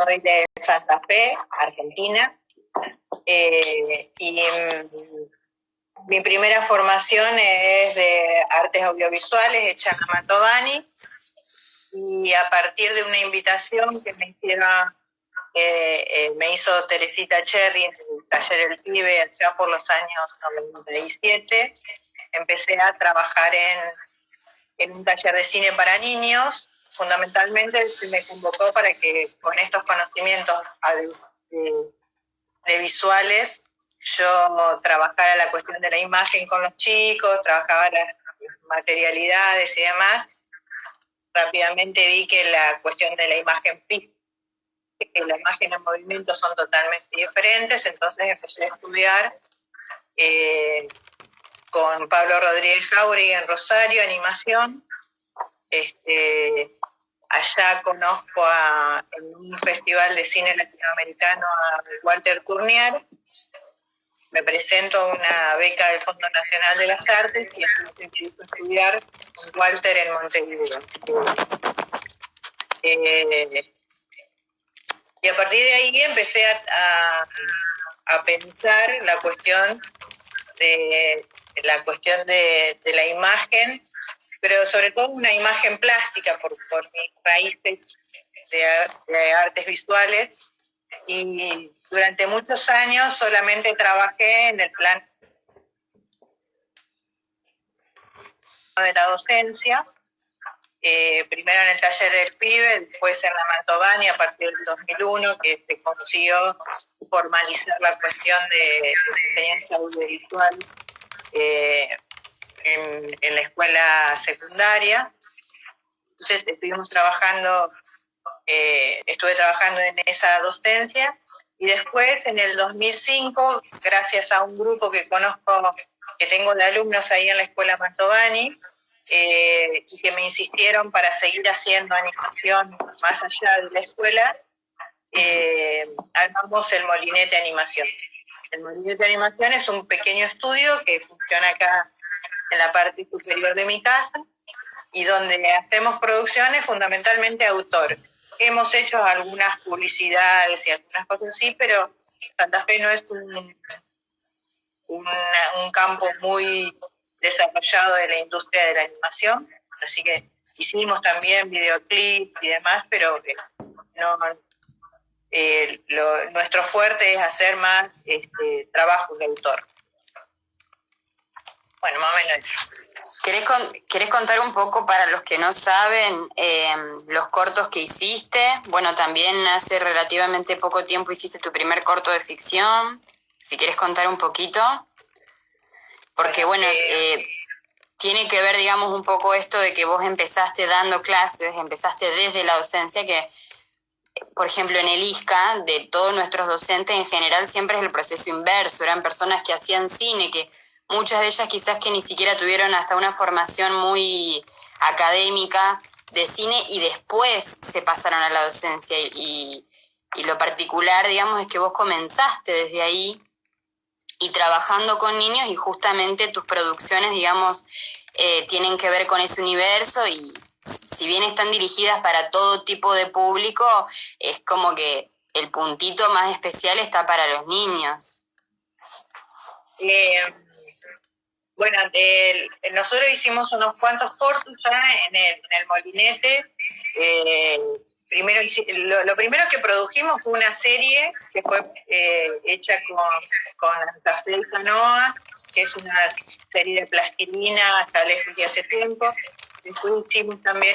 Soy de Santa Fe, Argentina, y mi primera formación es de artes audiovisuales hecha en Mantovani, y a partir de una invitación que me hizo Teresita Cherry en el taller El Pibe allá por los años 97, empecé a trabajar en un taller de cine para niños. Fundamentalmente se me convocó para que con estos conocimientos de visuales yo trabajara la cuestión de la imagen con los chicos, trabajaba las materialidades y demás. Rápidamente vi que la cuestión de la imagen física y la imagen en movimiento son totalmente diferentes, entonces empecé a estudiar con Pablo Rodríguez Jauregui en Rosario, animación. Allá conozco en un festival de cine latinoamericano a Walter Tournier. Me presento a una beca del Fondo Nacional de las Artes y empiezo a estudiar con Walter en Montevideo. Y a partir de ahí empecé a pensar la cuestión de la imagen, pero sobre todo una imagen plástica por mis raíces de artes visuales, y durante muchos años solamente trabajé en el plano de la docencia, primero en el taller del Pibe, después en la Mantovani a partir del 2001, que se consiguió formalizar la cuestión de experiencia audiovisual en la escuela secundaria. Entonces estuve trabajando en esa docencia, y después en el 2005, gracias a un grupo que tengo de alumnos ahí en la escuela Mantovani, y que me insistieron para seguir haciendo animación más allá de la escuela, armamos el Molinete Animación. El Molinete Animación es un pequeño estudio que funciona acá en la parte superior de mi casa, y donde hacemos producciones fundamentalmente autor. Hemos hecho algunas publicidades y algunas cosas así, pero Santa Fe no es un campo muy desarrollado de la industria de la animación, así que hicimos también videoclips y demás, pero nuestro fuerte es hacer más trabajos de autor. Bueno, más o menos eso. ¿Querés contar un poco, para los que no saben, los cortos que hiciste? Bueno, también hace relativamente poco tiempo hiciste tu primer corto de ficción. Si querés contar un poquito. Porque, bueno, tiene que ver, digamos, un poco esto de que vos empezaste dando clases, empezaste desde la docencia, que, por ejemplo, en el ISCA, de todos nuestros docentes en general, siempre es el proceso inverso. Eran personas que hacían cine, que muchas de ellas quizás que ni siquiera tuvieron hasta una formación muy académica de cine, y después se pasaron a la docencia. Y lo particular, digamos, es que vos comenzaste desde ahí y trabajando con niños, y justamente tus producciones, digamos, tienen que ver con ese universo, y si bien están dirigidas para todo tipo de público, es como que el puntito más especial está para los niños. Bueno, nosotros hicimos unos cuantos cortos ya en el Molinete. Lo primero que produjimos fue una serie que fue hecha con Café y Canoa, que es una serie de plastilina, ya les dije hace tiempo. Después hicimos también,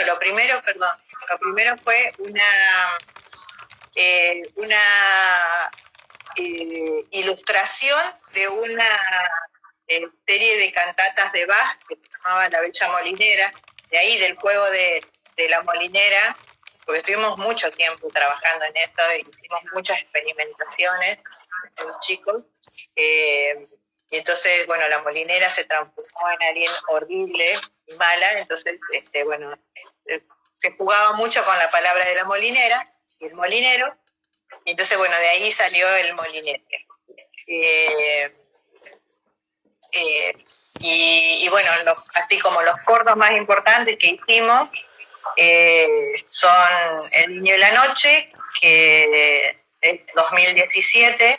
lo primero fue una ilustración de una serie de cantatas de Bach que se llamaba La Bella Molinera, de ahí del juego de la molinera, porque estuvimos mucho tiempo trabajando en esto y hicimos muchas experimentaciones con los chicos, y entonces, bueno, la molinera se transformó en alguien horrible y mala, entonces, se jugaba mucho con la palabra de la molinera y el molinero, y entonces, bueno, de ahí salió el molinete. Y bueno, así como los cortos más importantes que hicimos, son El Niño y la Noche, que es 2017,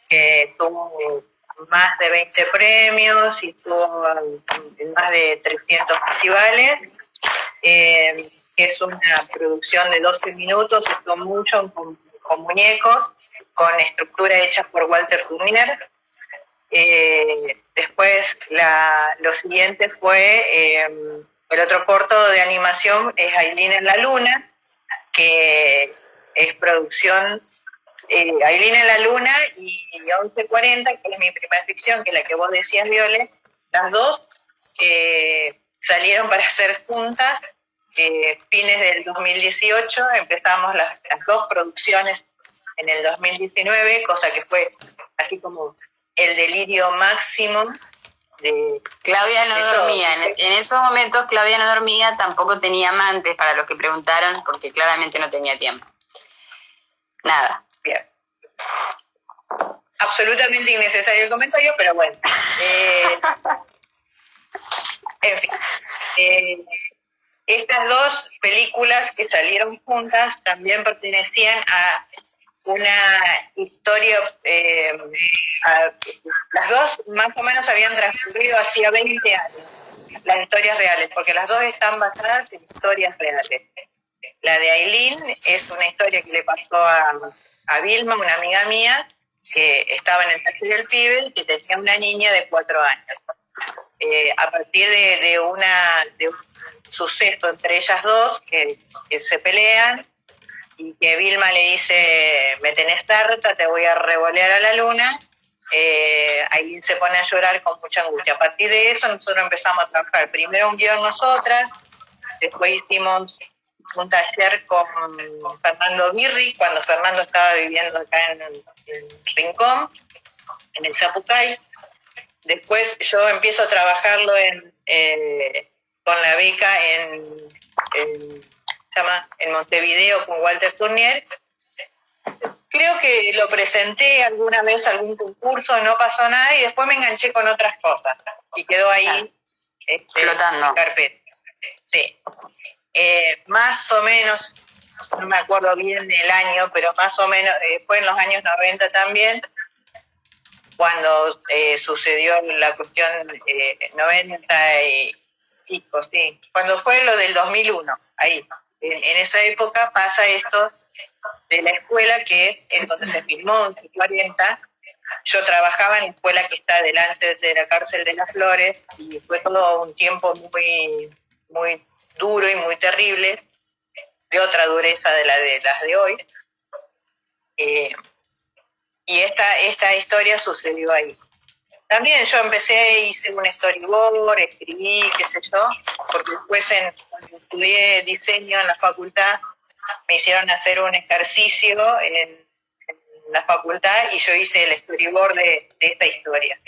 que tuvo más de 20 premios y estuvo en más de 300 festivales, que es una producción de 12 minutos, stop motion, con muñecos, con estructura hecha por Walter Turnier. Después lo siguiente fue el otro corto de animación, es Aileen en la Luna, que es producción Aileen en la Luna y 1140, que es mi primera ficción, que es la que vos decías, Viole. Las dos salieron para hacer juntas fines del 2018. Empezamos las dos producciones en el 2019, cosa que fue así como el delirio máximo. Claudia no dormía. En esos momentos Claudia no dormía, tampoco tenía amantes, para los que preguntaron, porque claramente no tenía tiempo. Nada. Bien. Absolutamente innecesario el comentario, pero bueno. En fin. Estas dos películas que salieron juntas también pertenecían a una historia, las dos más o menos habían transcurrido hacía 20 años, las historias reales, porque las dos están basadas en historias reales. La de Aileen es una historia que le pasó a Vilma, una amiga mía, que estaba en el taller del pibe y que tenía una niña de 4 años. A partir de un suceso entre ellas dos, que se pelean, y que Vilma le dice, me tenés harta, te voy a revolear a la luna, Aileen se pone a llorar con mucha angustia. A partir de eso nosotros empezamos a trabajar primero un guión nosotras, después hicimos un taller con Fernando Birri, cuando Fernando estaba viviendo acá en Rincón, en el Zapucay. Después yo empiezo a trabajarlo con la beca en Montevideo con Walter Turnier. Creo que lo presenté alguna vez a algún concurso, no pasó nada, y después me enganché con otras cosas y quedó ahí flotando en carpeta. Sí. Más o menos, no me acuerdo bien el año, pero más o menos fue en los años 90 también, cuando sucedió la cuestión 90 y pico, sí. Cuando fue lo del 2001, ahí. En esa época pasa esto de la escuela, que es en donde se filmó en 40. Yo trabajaba en la escuela que está delante de la cárcel de Las Flores, y fue todo un tiempo muy, muy duro y muy terrible, de otra dureza de las de hoy. Y esta historia sucedió ahí. También yo hice un storyboard, escribí, qué sé yo, porque después cuando estudié diseño en la facultad, me hicieron hacer un ejercicio en la facultad y yo hice el storyboard de esta historia.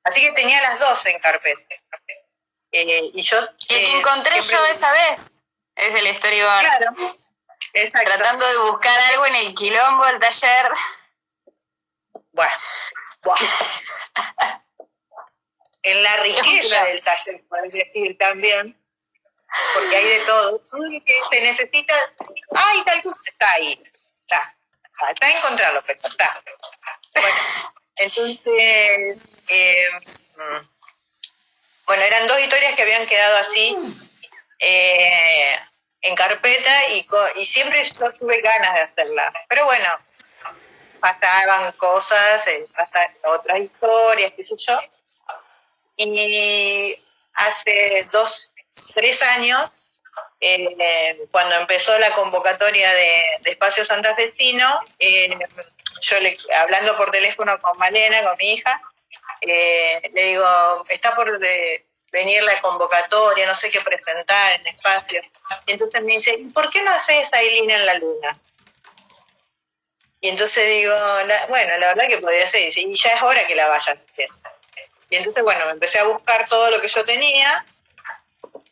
Así que tenía las dos en carpeta. Y yo... El que encontré yo esa vez es el storyboard. Claro, exacto. Tratando de buscar algo en el quilombo del taller. Bueno. En la riqueza del taller, puedes decir también, porque hay de todo. Que se necesita, tal cosa está ahí. Está a encontrarlo, pero está. Bueno, entonces, eran dos historias que habían quedado así en carpeta, y siempre yo tuve ganas de hacerla. Pero bueno, pasaban cosas, pasaban otras historias, qué sé yo. Y hace 3 años, cuando empezó la convocatoria de Espacio Santafesino, yo hablando por teléfono con Malena, con mi hija, le digo, está por venir la convocatoria, no sé qué presentar en Espacio. Y entonces me dice, ¿por qué no haces Aileen en la Luna? Y entonces digo, la verdad que podría ser, y ya es hora que la vayas a hacer. Y entonces, me empecé a buscar todo lo que yo tenía,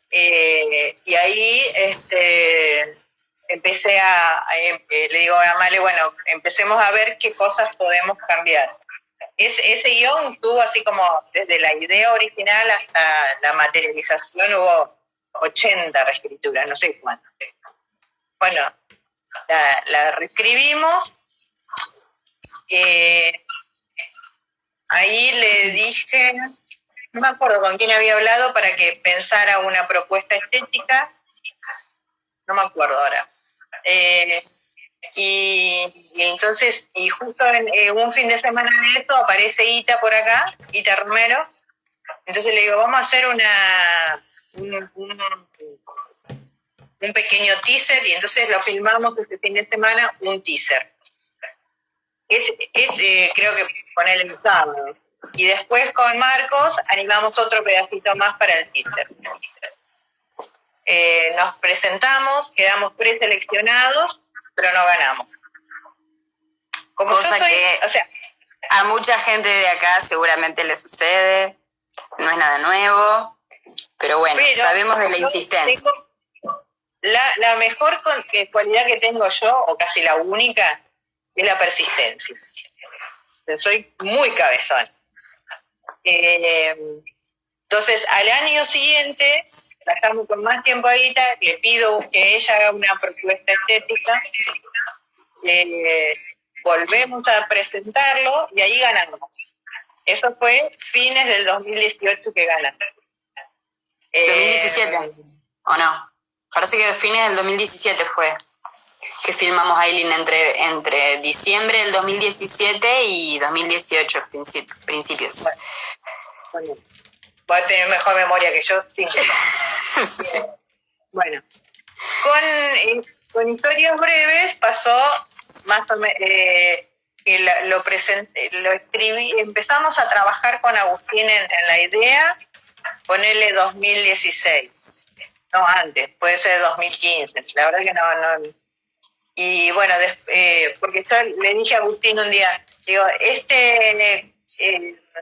y ahí empecé le digo a Male, empecemos a ver qué cosas podemos cambiar. Ese guión tuvo así como, desde la idea original hasta la materialización, hubo 80 reescrituras, no sé cuántas. Bueno, la reescribimos. Ahí le dije, no me acuerdo con quién había hablado para que pensara una propuesta estética, no me acuerdo ahora. Y entonces, y justo en un fin de semana de eso aparece Ita por acá, Ita Romero. Entonces le digo, vamos a hacer un pequeño teaser, y entonces lo filmamos este fin de semana, un teaser. Creo que poner el sábado. Y después con Marcos animamos otro pedacito más para el teaser. Nos presentamos, quedamos preseleccionados, pero no ganamos. Como cosa yo soy, que a mucha gente de acá seguramente le sucede, no es nada nuevo, pero bueno, sabemos de la insistencia. La mejor cualidad que tengo yo, o casi la única, es la persistencia. Soy muy cabezón. Entonces, al año siguiente, la estamos con más tiempo ahí, le pido que ella haga una propuesta estética, volvemos a presentarlo y ahí ganamos. Eso fue fines del 2018 que ganan. 2017, ¿o no? Parece que fines del 2017 fue que filmamos Aileen entre diciembre del 2017 y 2018, principios. Bueno, voy a tener mejor memoria que yo, sí. Sí. Bueno, con historias breves pasó más o menos, que lo escribí, empezamos a trabajar con Agustín en la idea, ponerle 2016, no antes, puede ser 2015, la verdad que no. Y bueno, porque yo le dije a Agustín un día, digo,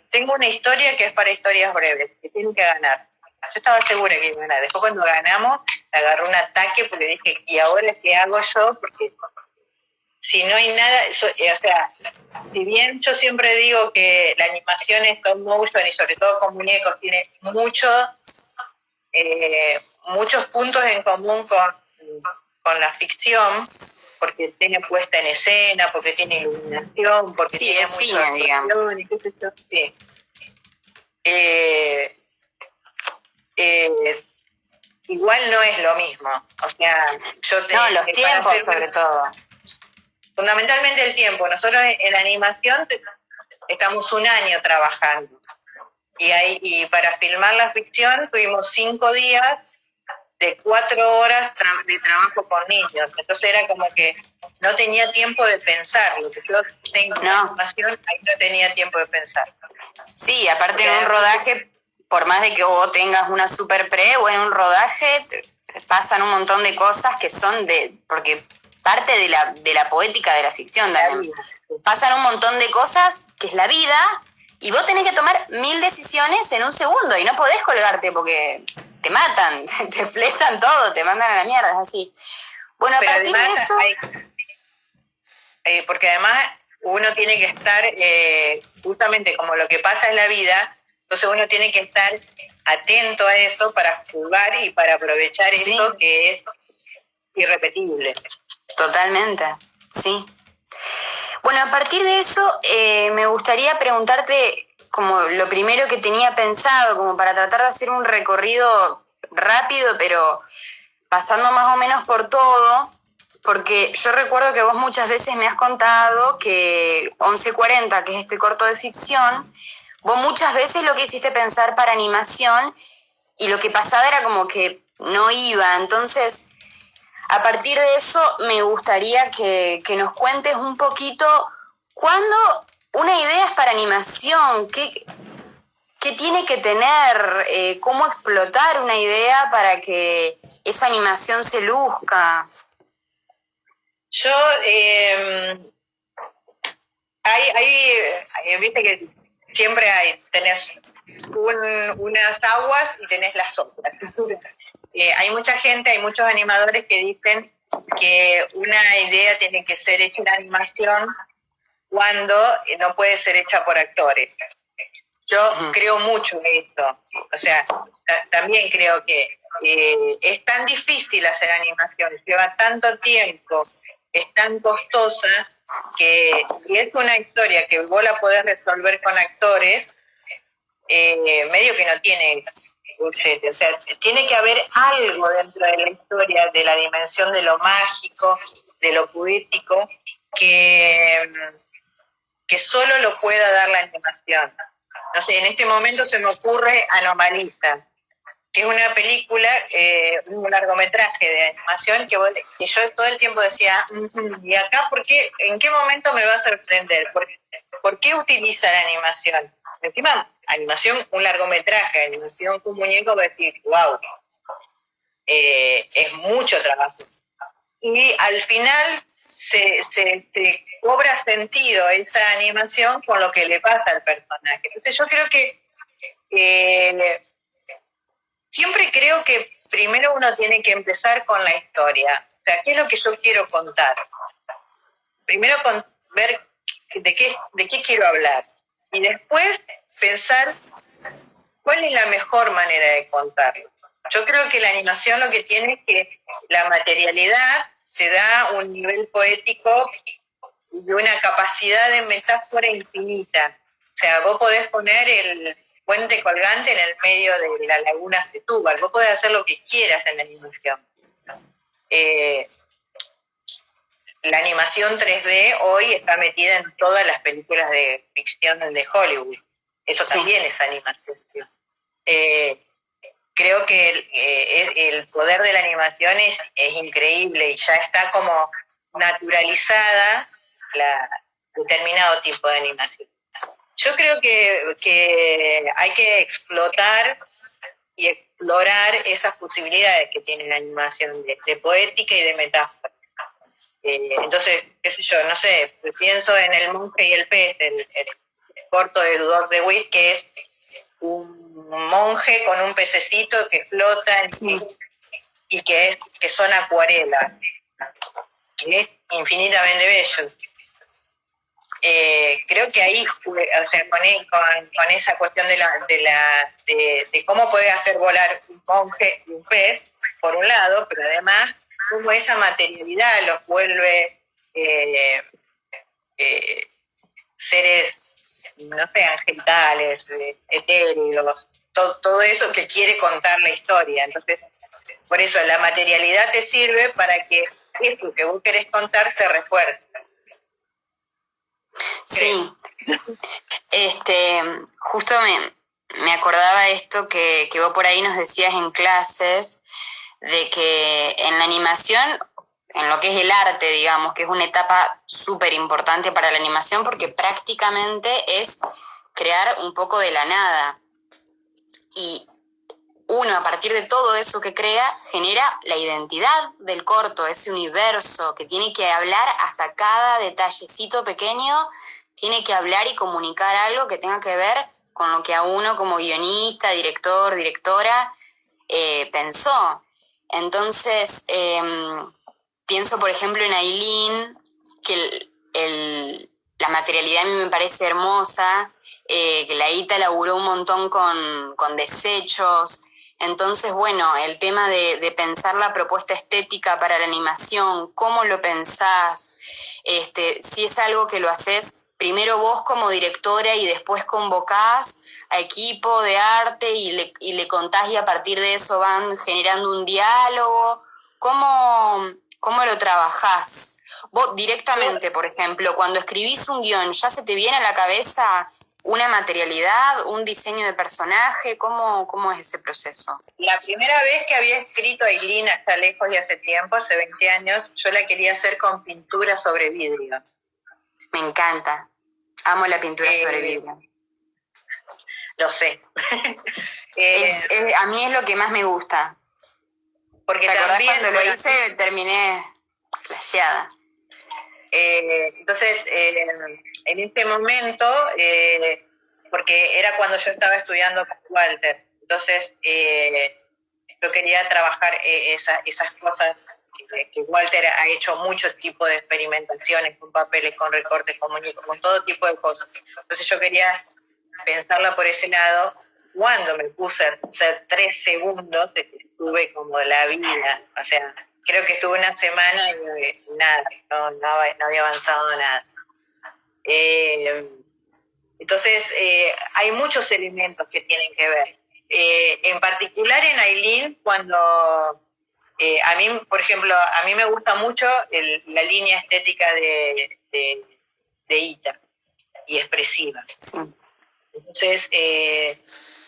tengo una historia que es para historias breves, que tienen que ganar. Yo estaba segura que iba a ganar. Después cuando ganamos, me agarró un ataque porque dije, ¿y ahora qué hago yo? Porque si no hay nada, si bien yo siempre digo que la animación es stop motion y sobre todo con muñecos tiene muchos puntos en común con la ficción, porque tiene puesta en escena, porque tiene iluminación, porque tiene es mucha actuación, y qué sé yo. Igual no es lo mismo. O sea, los tiempos sobre todo. Fundamentalmente el tiempo. Nosotros en animación estamos un año trabajando. Y para filmar la ficción tuvimos 5 días de 4 horas de trabajo con niños. Entonces era como que no tenía tiempo de pensar. Lo que yo tengo en animación, ahí no tenía tiempo de pensar. Sí, aparte en un rodaje, por más de que vos tengas una super pre o en un rodaje, pasan un montón de cosas que son porque parte de la poética de la ficción también. Pasan un montón de cosas que es la vida y vos tenés que tomar 1000 decisiones en un segundo y no podés colgarte porque te matan, te fletan todo, te mandan a la mierda, es así. Bueno, a partir de eso... porque además uno tiene que estar, justamente como lo que pasa en la vida, entonces uno tiene que estar atento a eso para jugar y para aprovechar eso que es irrepetible. Totalmente, sí. Bueno, a partir de eso me gustaría preguntarte como lo primero que tenía pensado, como para tratar de hacer un recorrido rápido, pero pasando más o menos por todo, porque yo recuerdo que vos muchas veces me has contado que 1140, que es este corto de ficción, vos muchas veces lo que hiciste pensar para animación y lo que pasaba era como que no iba. Entonces, a partir de eso me gustaría que nos cuentes un poquito cuándo una idea es para animación, qué tiene que tener, cómo explotar una idea para que esa animación se luzca. Yo, viste que siempre tenés unas aguas y tenés las otras. Hay mucha gente, hay muchos animadores que dicen que una idea tiene que ser hecha en animación cuando no puede ser hecha por actores. Yo creo mucho en esto. O sea, también creo que es tan difícil hacer animación, lleva tanto tiempo, es tan costosa, que si es una historia que vos la podés resolver con actores, medio que no tiene bullete. O sea, tiene que haber algo dentro de la historia, de la dimensión de lo mágico, de lo poético, que solo lo pueda dar la animación. No sé, en este momento se me ocurre Anomalista, que es una película, un largometraje de animación que yo todo el tiempo decía, ¿y acá en qué momento me va a sorprender? ¿Por qué utiliza la animación? Encima, animación, un largometraje, animación con muñeco, va a decir, wow, es mucho trabajo. Y al final se cobra sentido esa animación con lo que le pasa al personaje. Entonces yo creo que siempre creo que primero uno tiene que empezar con la historia. O sea, ¿qué es lo que yo quiero contar? Primero ver de qué quiero hablar. Y después pensar cuál es la mejor manera de contarlo. Yo creo que la animación lo que tiene es que la materialidad te da un nivel poético y una capacidad de metáfora infinita. O sea, vos podés poner el puente colgante en el medio de la laguna Setúbal, vos podés hacer lo que quieras en la animación. La animación 3D hoy está metida en todas las películas de ficción de Hollywood. Eso también es animación. Creo que el poder de la animación es increíble y ya está como naturalizada determinado tipo de animación. Yo creo que hay que explotar y explorar esas posibilidades que tiene la animación de poética y de metáfora. Entonces, qué sé yo, no sé, pienso en El monje y el pez, el corto de Dudok de Witt, que es un monje con un pececito que flota y que son acuarelas, que es infinitamente bello. Creo que ahí, o sea, con esa cuestión de cómo puede hacer volar un monje y un pez, por un lado, pero además cómo esa materialidad los vuelve seres, no sé, angelicales, etéreos, todo eso que quiere contar la historia. Entonces, por eso la materialidad te sirve para que esto que vos querés contar se refuerce. Sí, justo me acordaba esto que vos por ahí nos decías en clases, de que en la animación, en lo que es el arte, digamos, que es una etapa súper importante para la animación porque prácticamente es crear un poco de la nada. Y uno, a partir de todo eso que crea, genera la identidad del corto, ese universo que tiene que hablar hasta cada detallecito pequeño, tiene que hablar y comunicar algo que tenga que ver con lo que a uno como guionista, director, directora, pensó. Entonces, pienso, por ejemplo, en Aileen, que la materialidad a mí me parece hermosa, que la Ita laburó un montón con desechos. Entonces, bueno, el tema de pensar la propuesta estética para la animación, cómo lo pensás, si es algo que lo haces primero vos como directora y después convocás a equipo de arte y le contás y a partir de eso van generando un diálogo. ¿Cómo lo trabajás? Vos directamente, por ejemplo, cuando escribís un guión, ¿ya se te viene a la cabeza una materialidad, un diseño de personaje? ¿Cómo es ese proceso? La primera vez que había escrito a Aileen hasta lejos y hace tiempo, hace 20 años, yo la quería hacer con pintura sobre vidrio. Me encanta. Amo la pintura sobre vidrio. Lo sé. A mí es lo que más me gusta. Porque ¿te acordás también cuando lo hice? Terminé flasheada. Entonces, en este momento, porque era cuando yo estaba estudiando con Walter, entonces yo quería trabajar esas cosas que Walter ha hecho muchos tipos de experimentaciones con papeles, con recortes, con muñecos, con todo tipo de cosas. Entonces yo quería pensarla por ese lado. Cuando me puse a hacer 3 segundos, estuve como la vida. O sea, creo que estuve una semana y nada, no había avanzado nada. Entonces, hay muchos elementos que tienen que ver. En particular en Ailín, cuando a mí, por ejemplo, a mí me gusta mucho la línea estética de Ita y expresiva. Entonces,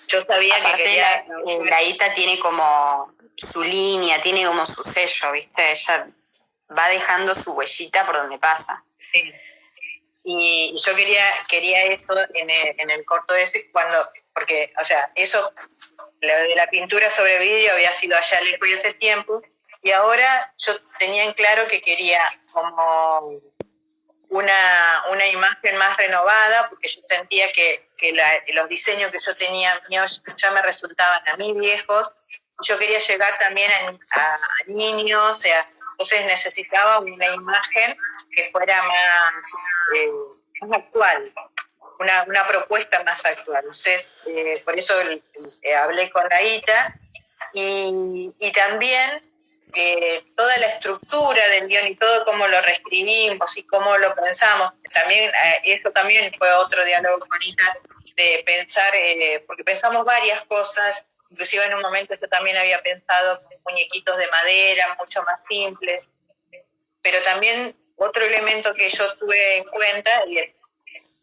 yo sabía aparte que quería... la Ita tiene como su línea, tiene como su sello, ¿viste? Ella va dejando su huellita por donde pasa. Sí. Y yo quería eso en el corto ese, porque, o sea, eso, lo de la pintura sobre vidrio había sido allá lejos y hace tiempo, y ahora yo tenía en claro que quería como una imagen más renovada, porque yo sentía que los diseños que yo tenía míos ya me resultaban a mí viejos, y yo quería llegar también a niños, o sea, entonces necesitaba una imagen que fuera más actual, una propuesta más actual. Entonces, por eso hablé con la ITA, y también toda la estructura del guión y todo cómo lo reescribimos y cómo lo pensamos. También, eso también fue otro diálogo con Ita, de pensar, porque pensamos varias cosas, inclusive en un momento yo también había pensado muñequitos de madera, mucho más simples, pero también otro elemento que yo tuve en cuenta es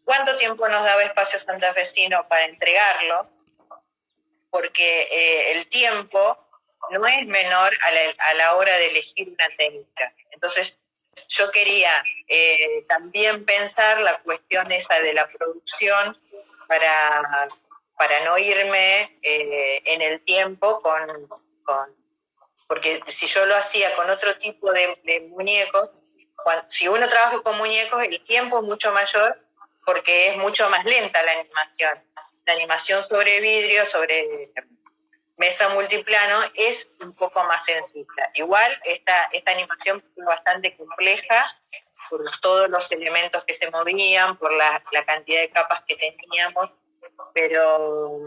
cuánto tiempo nos daba Espacio Santafesino para entregarlo, porque el tiempo no es menor a la hora de elegir una técnica. Entonces, yo quería también pensar la cuestión esa de la producción para no irme en el tiempo porque si yo lo hacía con otro tipo de muñecos, si uno trabaja con muñecos, el tiempo es mucho mayor porque es mucho más lenta la animación. La animación sobre vidrio, sobre mesa multiplano, es un poco más sencilla. Igual esta animación fue bastante compleja por todos los elementos que se movían, por la cantidad de capas que teníamos, pero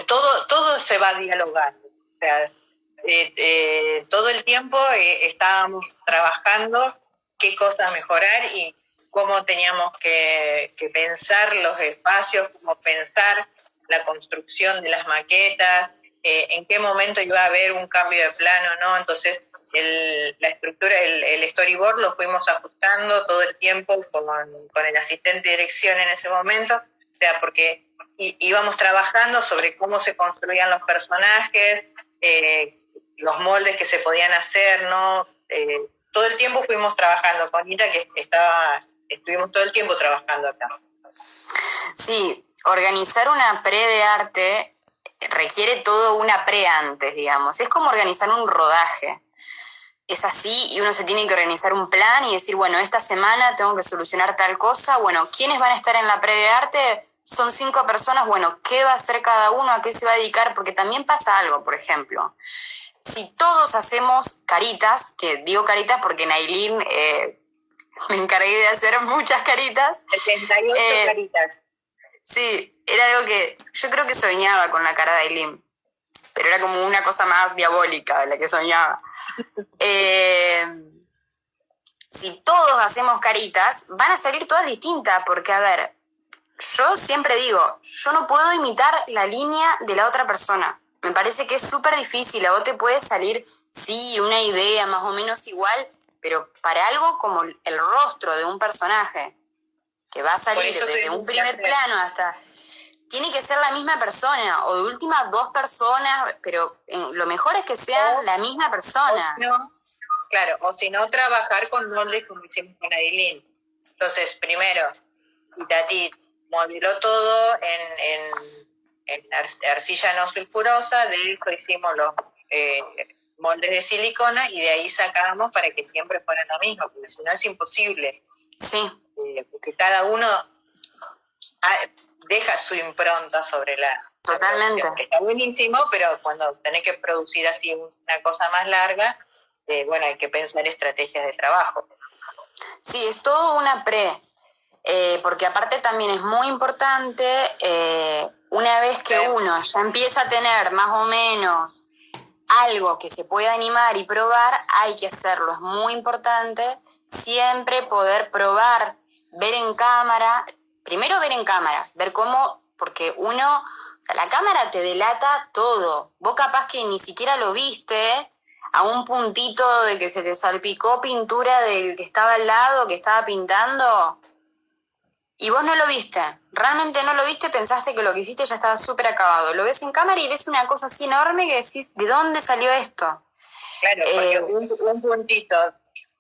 todo se va dialogando. O sea, todo el tiempo estábamos trabajando qué cosas mejorar y cómo teníamos que pensar los espacios, cómo pensar la construcción de las maquetas, en qué momento iba a haber un cambio de plano, ¿no? Entonces, la estructura, el storyboard lo fuimos ajustando todo el tiempo con el asistente de dirección en ese momento, o sea, porque íbamos trabajando sobre cómo se construían los personajes, los moldes que se podían hacer, ¿no? Todo el tiempo fuimos trabajando con Ita, que estuvimos todo el tiempo trabajando acá. Sí, organizar una pre de arte requiere todo una pre antes, digamos. Es como organizar un rodaje. Es así y uno se tiene que organizar un plan y decir, bueno, esta semana tengo que solucionar tal cosa. Bueno, ¿quiénes van a estar en la pre de arte? Son 5 personas. Bueno, ¿qué va a hacer cada uno? ¿A qué se va a dedicar? Porque también pasa algo, por ejemplo. Si todos hacemos caritas, que digo caritas porque en Ailín me encargué de hacer muchas caritas. 78 caritas. Sí, era algo que yo creo que soñaba con la cara de Ailín, pero era como una cosa más diabólica de la que soñaba. Si todos hacemos caritas, van a salir todas distintas, porque a ver, yo siempre digo, yo no puedo imitar la línea de la otra persona. Me parece que es súper difícil, a vos te puede salir, sí, una idea más o menos igual, pero para algo como el rostro de un personaje, que va a salir desde un primer plano hasta... Tiene que ser la misma persona, o de última 2 personas, pero lo mejor es que sean la misma persona. O si no, trabajar con moldes como hicimos con Ailín. Entonces, primero, Itatí modeló todo en arcilla no sulfurosa, de eso hicimos los moldes de silicona y de ahí sacábamos para que siempre fueran lo mismo, porque si no es imposible. Sí. Porque cada uno deja su impronta sobre la Totalmente. Está buenísimo, pero cuando tenés que producir así una cosa más larga, bueno, hay que pensar estrategias de trabajo. Sí, es todo una pre. porque aparte también es muy importante, una vez que uno ya empieza a tener más o menos algo que se pueda animar y probar, hay que hacerlo. Es muy importante siempre poder probar, ver en cámara, primero ver en cámara, ver cómo, porque uno, o sea, la cámara te delata todo. Vos capaz que ni siquiera lo viste, a un puntito de que se te salpicó pintura del que estaba al lado, que estaba pintando, y vos no lo viste, realmente no lo viste, pensaste que lo que hiciste ya estaba súper acabado. Lo ves en cámara y ves una cosa así enorme que decís, ¿de dónde salió esto? Claro, porque un puntito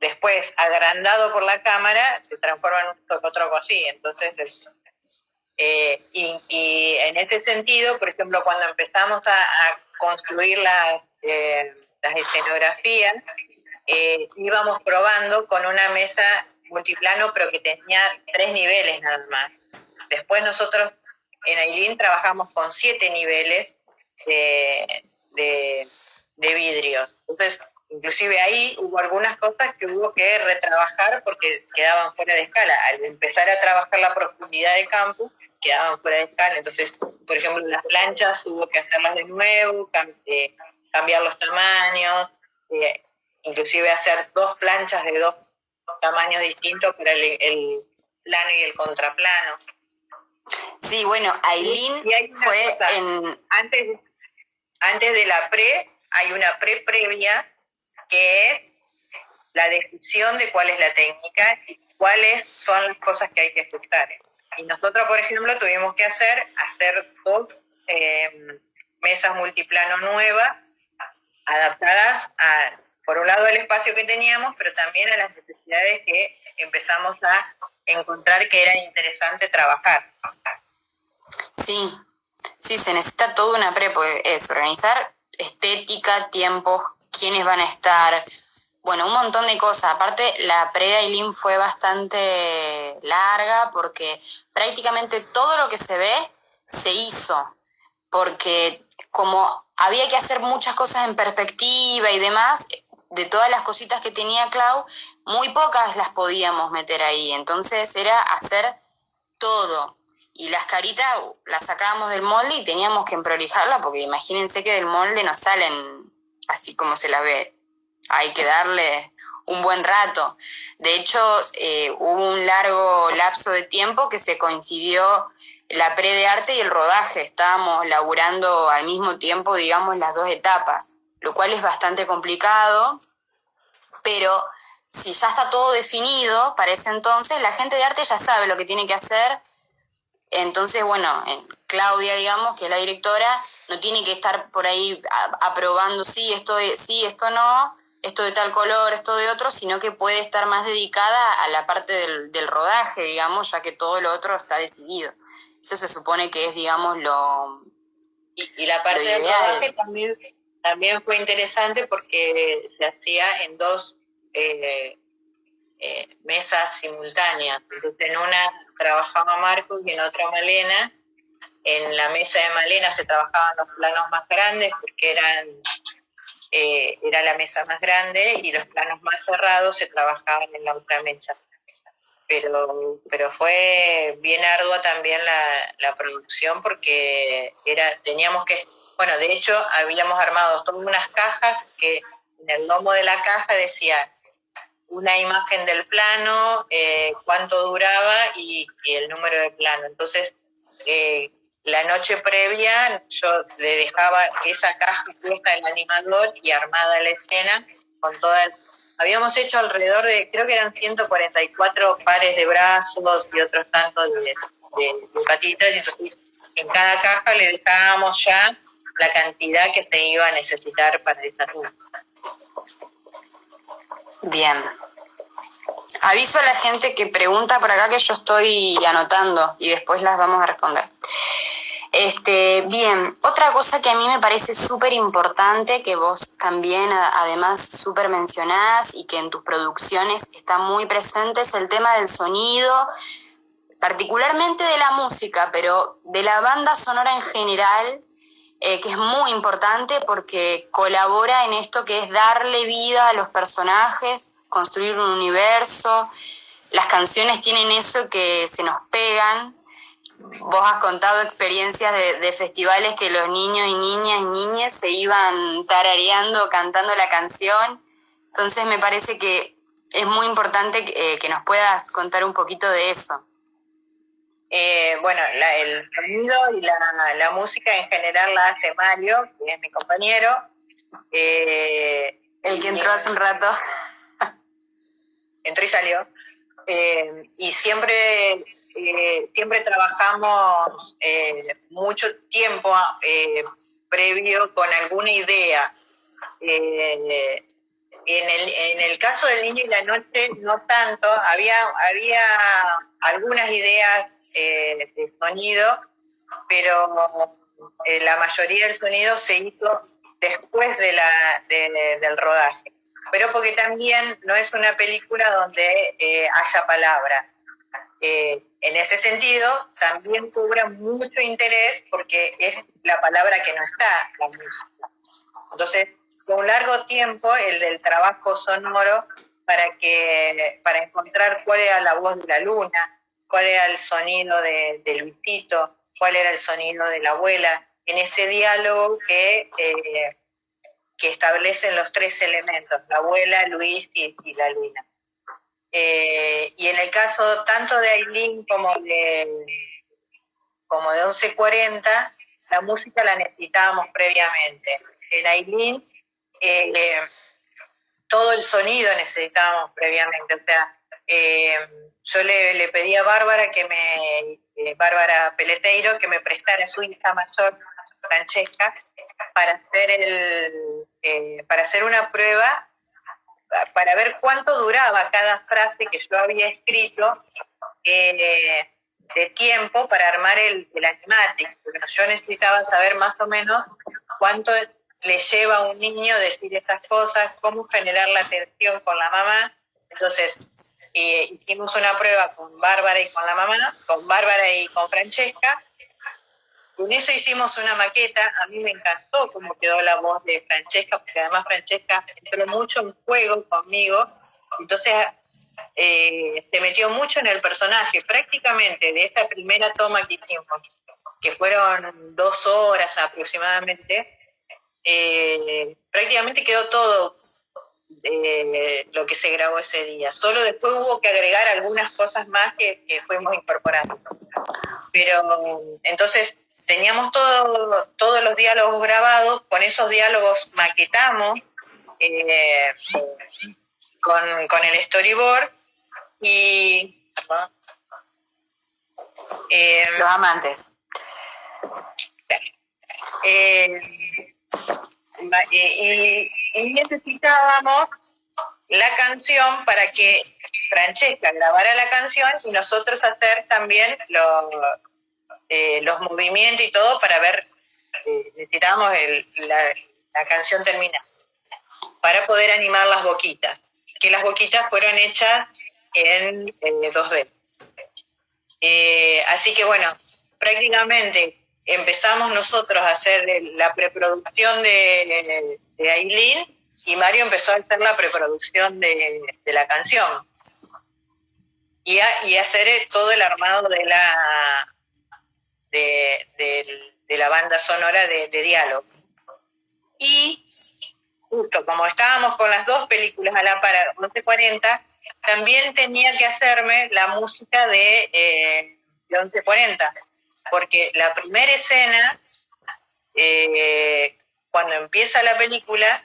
después agrandado por la cámara se transforma en otro así. Entonces, y en ese sentido, por ejemplo, cuando empezamos a construir las escenografías, íbamos probando con una mesa multiplano, pero que tenía 3 niveles nada más. Después nosotros en Ailín trabajamos con 7 niveles de vidrios. Entonces, inclusive ahí hubo algunas cosas que hubo que retrabajar porque quedaban fuera de escala. Al empezar a trabajar la profundidad de campo, quedaban fuera de escala. Entonces, por ejemplo, las planchas hubo que hacerlas de nuevo, cambiar los tamaños, inclusive hacer 2 planchas de 2 tamaños distintos para el plano y el contraplano. Sí, bueno, Ailín fue cosa, antes de la pre, hay una previa que es la decisión de cuál es la técnica y cuáles son las cosas que hay que ajustar. Y nosotros, por ejemplo, tuvimos que hacer 2 mesas multiplano nuevas, adaptadas a, por un lado, al espacio que teníamos, pero también a las necesidades que empezamos a encontrar que era interesante trabajar. Sí, sí, se necesita toda una pre, porque es organizar estética, tiempos, quiénes van a estar, bueno, un montón de cosas. Aparte, la pre de Ailín fue bastante larga porque prácticamente todo lo que se ve se hizo, porque como había que hacer muchas cosas en perspectiva y demás, de todas las cositas que tenía Clau, muy pocas las podíamos meter ahí, entonces era hacer todo. Y las caritas las sacábamos del molde y teníamos que emprolijarla porque imagínense que del molde no salen así como se la ve. Hay que darle un buen rato. De hecho, hubo un largo lapso de tiempo que se coincidió la pre de arte y el rodaje. Estábamos laburando al mismo tiempo, digamos, las 2 etapas, lo cual es bastante complicado, pero si ya está todo definido para ese entonces, la gente de arte ya sabe lo que tiene que hacer. Entonces, bueno, Claudia, digamos, que es la directora, no tiene que estar por ahí aprobando sí, esto no, esto de tal color, esto de otro, sino que puede estar más dedicada a la parte del rodaje, digamos, ya que todo lo otro está decidido. Eso se supone que es, digamos, lo y la parte del rodaje también fue interesante porque se hacía en 2 mesas simultáneas. Entonces, en una trabajaba Marcos y en otra Malena. En la mesa de Malena se trabajaban los planos más grandes porque era la mesa más grande, y los planos más cerrados se trabajaban en la otra mesa. Pero fue bien ardua también la producción porque teníamos que, bueno, de hecho habíamos armado todas unas cajas que en el lomo de la caja decía una imagen del plano, cuánto duraba y el número de plano. Entonces, la noche previa yo le dejaba esa caja puesta al animador y armada la escena con toda habíamos hecho alrededor de, creo que eran 144 pares de brazos y otros tantos de patitas, y entonces en cada caja le dejábamos ya la cantidad que se iba a necesitar para esta toma. Bien. Aviso a la gente que pregunta por acá que yo estoy anotando y después las vamos a responder. Bien, otra cosa que a mí me parece súper importante, que vos también además súper mencionás y que en tus producciones está muy presente, es el tema del sonido, particularmente de la música, pero de la banda sonora en general, que es muy importante porque colabora en esto que es darle vida a los personajes, construir un universo. las canciones tienen eso que se nos pegan. Vos has contado experiencias de festivales que los niños y niñas se iban tarareando, cantando la canción. Entonces me parece que es muy importante que nos puedas contar un poquito de eso. Bueno, el sonido y la música en general la hace Mario, que es mi compañero. El que entró hace un rato. Entró y salió. Y siempre trabajamos mucho tiempo previo con alguna idea. En el caso del Niño y la Noche no tanto, había algunas ideas de sonido, pero la mayoría del sonido se hizo después del rodaje. Pero porque también no es una película donde haya palabra. En ese sentido, también cobra mucho interés porque es la palabra que no está, la música. Entonces, fue un largo tiempo el del trabajo sonoro para encontrar cuál era la voz de la luna, cuál era el sonido de Luisito, cuál era el sonido de la abuela, en ese diálogo que establecen los tres elementos, la abuela, Luis y la luna. Y en el caso tanto de Ailín como de 1140, la música la necesitábamos previamente. En Ailín, todo el sonido necesitábamos previamente. O sea, yo le pedí a Bárbara Bárbara Peleteiro, que me prestara su hija mayor, Francesca, para hacer una prueba, para ver cuánto duraba cada frase que yo había escrito de tiempo para armar el animatic. Yo necesitaba saber más o menos cuánto le lleva a un niño decir esas cosas, cómo generar la atención con la mamá. Entonces, hicimos una prueba con Bárbara y con la mamá, con Bárbara y con Francesca. Con eso hicimos una maqueta. A mí me encantó cómo quedó la voz de Francesca, porque además Francesca entró mucho en juego conmigo. Entonces, se metió mucho en el personaje. Prácticamente de esa primera toma que hicimos, que fueron 2 horas aproximadamente, prácticamente quedó todo lo que se grabó ese día. Solo después hubo que agregar algunas cosas más que fuimos incorporando. Pero entonces teníamos todos los diálogos grabados, con esos diálogos maquetamos con el storyboard y los amantes. Y necesitábamos la canción para que Francesca grabara la canción y nosotros hacer también los movimientos y todo para ver, necesitábamos la canción terminada para poder animar las boquitas, que las boquitas fueron hechas en 2D. Así que bueno, prácticamente empezamos nosotros a hacer la preproducción de Ailín y Mario empezó a hacer la preproducción de la canción y hacer todo el armado de la banda sonora de diálogo. Y justo como estábamos con las dos películas a la par, 1140, también tenía que hacerme la música de 1140, porque la primera escena, cuando empieza la película,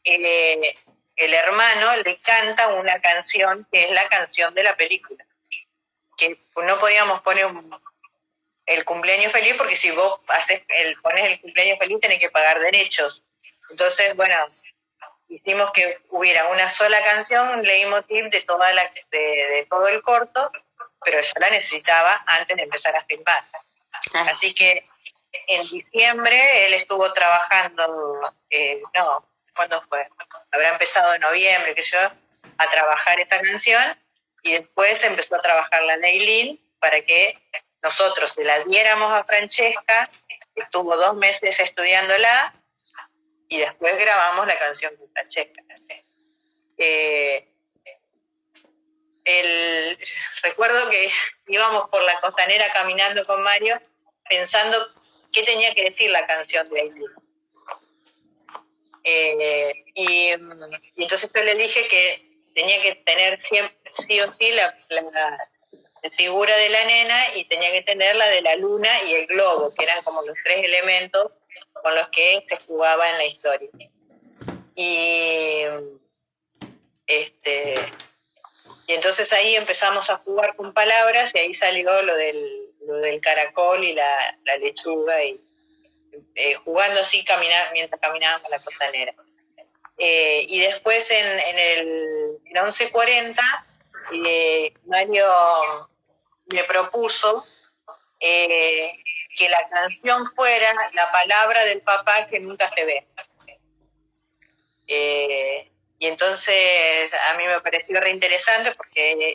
el hermano le canta una canción que es la canción de la película, que no podíamos poner el cumpleaños feliz, porque si vos pones el cumpleaños feliz tenés que pagar derechos. Entonces, bueno, hicimos que hubiera una sola canción, un leitmotiv de todo el corto, pero yo la necesitaba antes de empezar a filmar. Así que en diciembre él estuvo trabajando, ¿cuándo fue? Habrá empezado en noviembre, a trabajar esta canción, y después empezó a trabajar la Ailín para que nosotros se la diéramos a Francesca, estuvo 2 meses estudiándola, y después grabamos la canción con Francesca. recuerdo que íbamos por la costanera caminando con Mario pensando qué tenía que decir la canción de Aileen. Y entonces yo le dije que tenía que tener siempre, sí o sí la figura de la nena y tenía que tener la de la luna y el globo, que eran como los tres elementos con los que se jugaba en la historia. Y entonces ahí empezamos a jugar con palabras y ahí salió lo del caracol y la lechuga y jugando así mientras caminábamos la costanera. Y después en 11:40 Mario me propuso que la canción fuera la palabra del papá que nunca se ve. Y entonces a mí me pareció reinteresante porque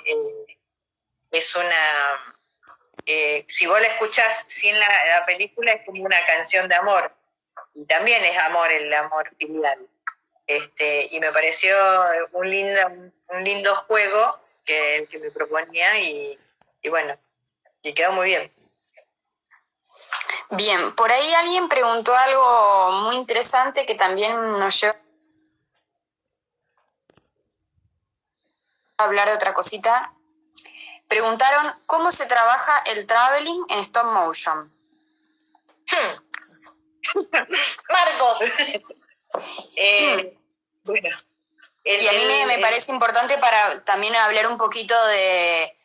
es una... si vos la escuchás sin la película es como una canción de amor. Y también es amor, el amor filial. Y me pareció un lindo juego que me proponía y bueno, y quedó muy bien. Bien, por ahí alguien preguntó algo muy interesante que también nos lleva a hablar de otra cosita. Preguntaron cómo se trabaja el traveling en stop motion. Marco. Bueno. Y a mí me parece importante para también hablar un poquito de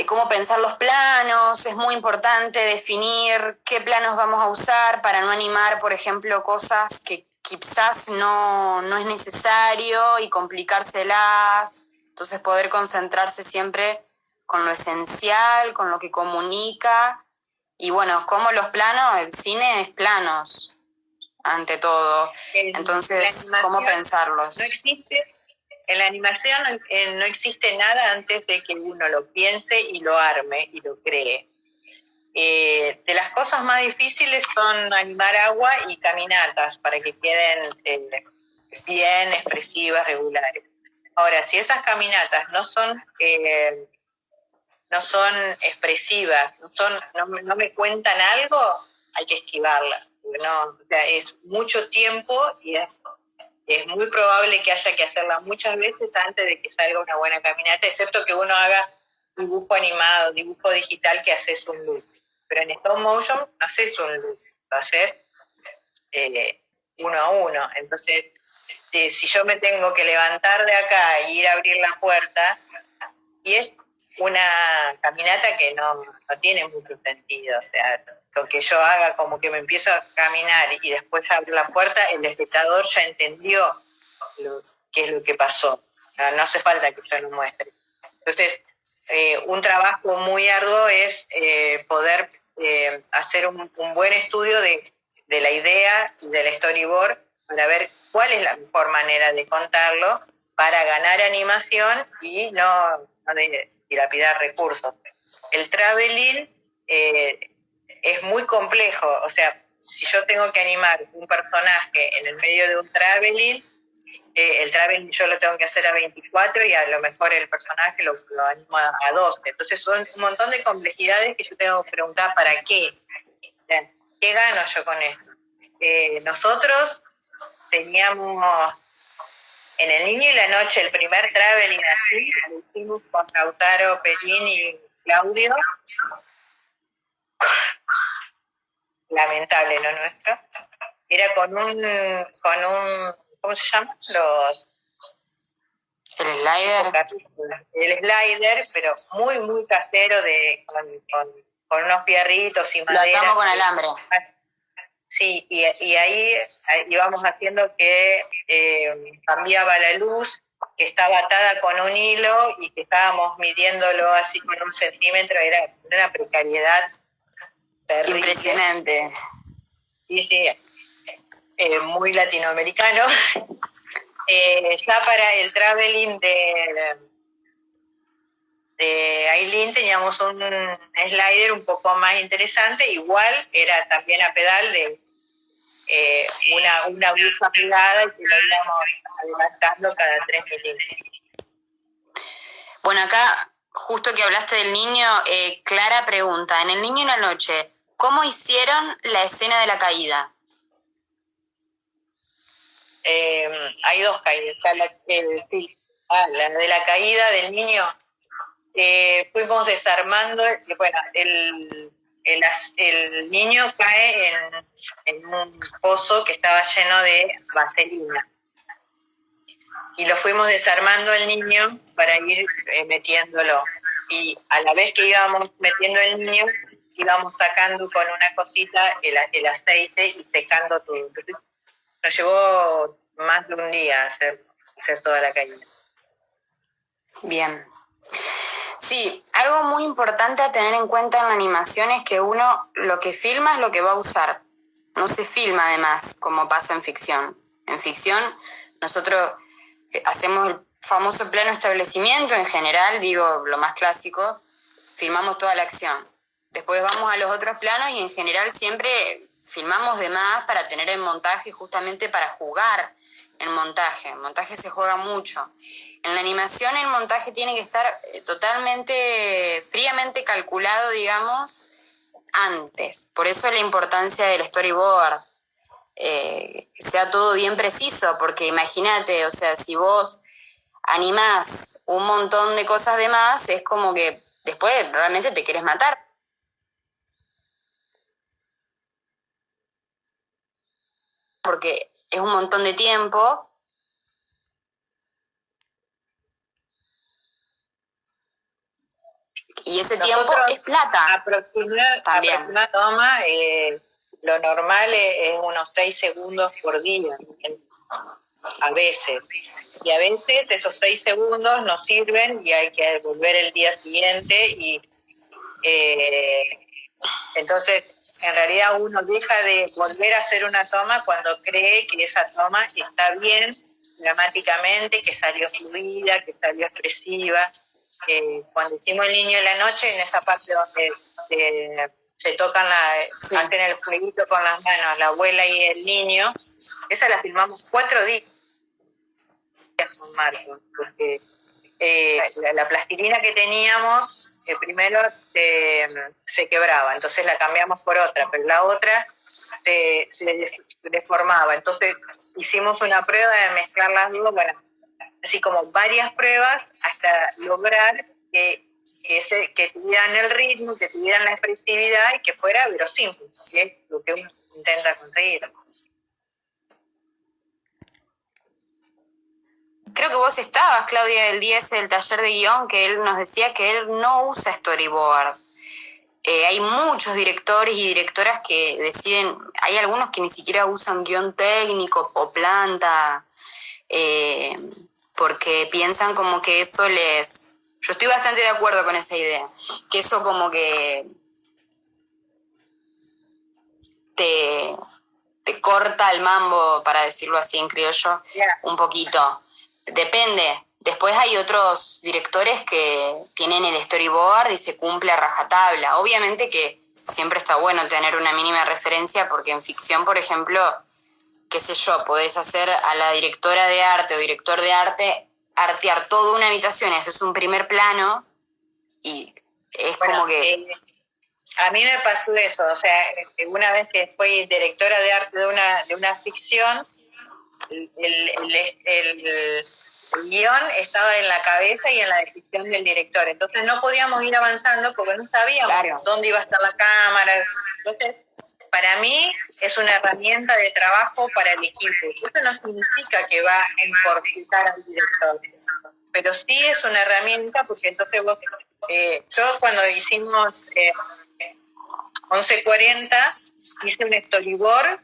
cómo pensar los planos. Es muy importante definir qué planos vamos a usar para no animar, por ejemplo, cosas que quizás no es necesario y complicárselas. Entonces poder concentrarse siempre con lo esencial, con lo que comunica. Y bueno, como los planos, el cine es planos, ante todo. Entonces, ¿cómo pensarlos? No existe, en la animación no existe nada antes de que uno lo piense y lo arme y lo cree. De las cosas más difíciles son animar agua y caminatas para que queden bien expresivas, regulares. Ahora, si esas caminatas no son expresivas, no me cuentan algo, hay que esquivarlas. No, o sea, es mucho tiempo y es muy probable que haya que hacerla muchas veces antes de que salga una buena caminata, excepto que uno haga dibujo animado, dibujo digital, que haces un loop. Pero en stop motion no haces un loop, lo haces uno a uno. Entonces, si yo me tengo que levantar de acá e ir a abrir la puerta, y es una caminata que no tiene mucho sentido, o sea, lo que yo haga como que me empiezo a caminar y después abro la puerta, el espectador ya entendió qué es lo que pasó, o sea, no hace falta que yo lo muestre. Entonces, un trabajo muy arduo es poder hacer un buen estudio de la idea y del storyboard para ver cuál es la mejor manera de contarlo para ganar animación y no dilapidar recursos. El traveling es muy complejo, o sea, si yo tengo que animar un personaje en el medio de un traveling, el traveling yo lo tengo que hacer a 24 y a lo mejor el personaje lo animo a 12. Entonces son un montón de complejidades que yo tengo que preguntar ¿para qué? ¿Qué gano yo con eso? Nosotros teníamos en El Niño y la Noche el primer traveling así, lo hicimos con Lautaro Perín y Claudio. Lamentable lo nuestro. Era con un ¿cómo se llama? El slider. El slider, pero muy, muy casero, con unos fierritos y madera. Lo atamos con alambre. Sí, y ahí íbamos haciendo que cambiaba la luz, que estaba atada con un hilo y que estábamos midiéndolo así con 1 centímetro. Era una precariedad terrible. Impresionante. Sí, muy latinoamericano. Ya para el traveling de Aileen teníamos un slider un poco más interesante, igual era también a pedal de una aguja pegada y que lo íbamos adelantando cada 3 milímetros. Bueno, acá, justo que hablaste del niño, Clara pregunta, en El niño y la noche, ¿cómo hicieron la escena de la caída? Hay dos caídas. La de la caída del niño, fuimos desarmando, bueno, el niño cae en un pozo que estaba lleno de vaselina. Y lo fuimos desarmando el niño para ir metiéndolo. Y a la vez que íbamos metiendo el niño, íbamos sacando con una cosita el aceite y secando todo. Entonces, nos llevó más de un día hacer toda la caída. Bien. Sí, algo muy importante a tener en cuenta en la animación es que uno lo que filma es lo que va a usar. No se filma además, como pasa en ficción. En ficción, nosotros hacemos el famoso plano establecimiento en general, digo lo más clásico, filmamos toda la acción. Después vamos a los otros planos y en general siempre filmamos de más para tener el montaje, justamente para jugar en montaje. En montaje se juega mucho. En la animación el montaje tiene que estar totalmente fríamente calculado, digamos, antes. Por eso la importancia del storyboard. Que sea todo bien preciso, porque imagínate, o sea, si vos animás un montón de cosas de más, es como que después realmente te querés matar. Porque es un montón de tiempo. Y ese tiempo es plata. Aproximada toma, lo normal es unos 6 segundos por día, a veces. Y a veces esos 6 segundos no sirven y hay que volver el día siguiente y entonces en realidad uno deja de volver a hacer una toma cuando cree que esa toma está bien dramáticamente, que salió fluida, que salió expresiva. Cuando hicimos El niño en la noche, en esa parte donde se tocan, hacen el jueguito con las manos, la abuela y el niño, esa la filmamos 4 días con Marco, porque la plastilina que teníamos primero se quebraba, entonces la cambiamos por otra, pero la otra se deformaba, entonces hicimos una prueba de mezclar las dos, bueno, así como varias pruebas hasta lograr que tuvieran el ritmo, que tuvieran la expresividad y que fuera verosímil, que es lo que uno intenta conseguir. Creo que vos estabas, Claudia, el día ese del taller de guión, que él nos decía que él no usa storyboard. Hay muchos directores y directoras que deciden, hay algunos que ni siquiera usan guión técnico o planta, porque piensan como que eso les... Yo estoy bastante de acuerdo con esa idea, que eso como que te corta el mambo, para decirlo así en criollo, un poquito. Depende. Después hay otros directores que tienen el storyboard y se cumple a rajatabla. Obviamente que siempre está bueno tener una mínima referencia porque en ficción, por ejemplo, qué sé yo, podés hacer a la directora de arte o director de arte artear toda una habitación y haces un primer plano y es como que... A mí me pasó eso, o sea, una vez que fui directora de arte de una ficción, el guión estaba en la cabeza y en la decisión del director, entonces no podíamos ir avanzando porque no sabíamos dónde iba a estar la cámara. Entonces, para mí es una herramienta de trabajo para el equipo. Eso no significa que va a encorsetar al director, pero sí es una herramienta porque entonces vos, yo cuando hicimos 11:40 hice un storyboard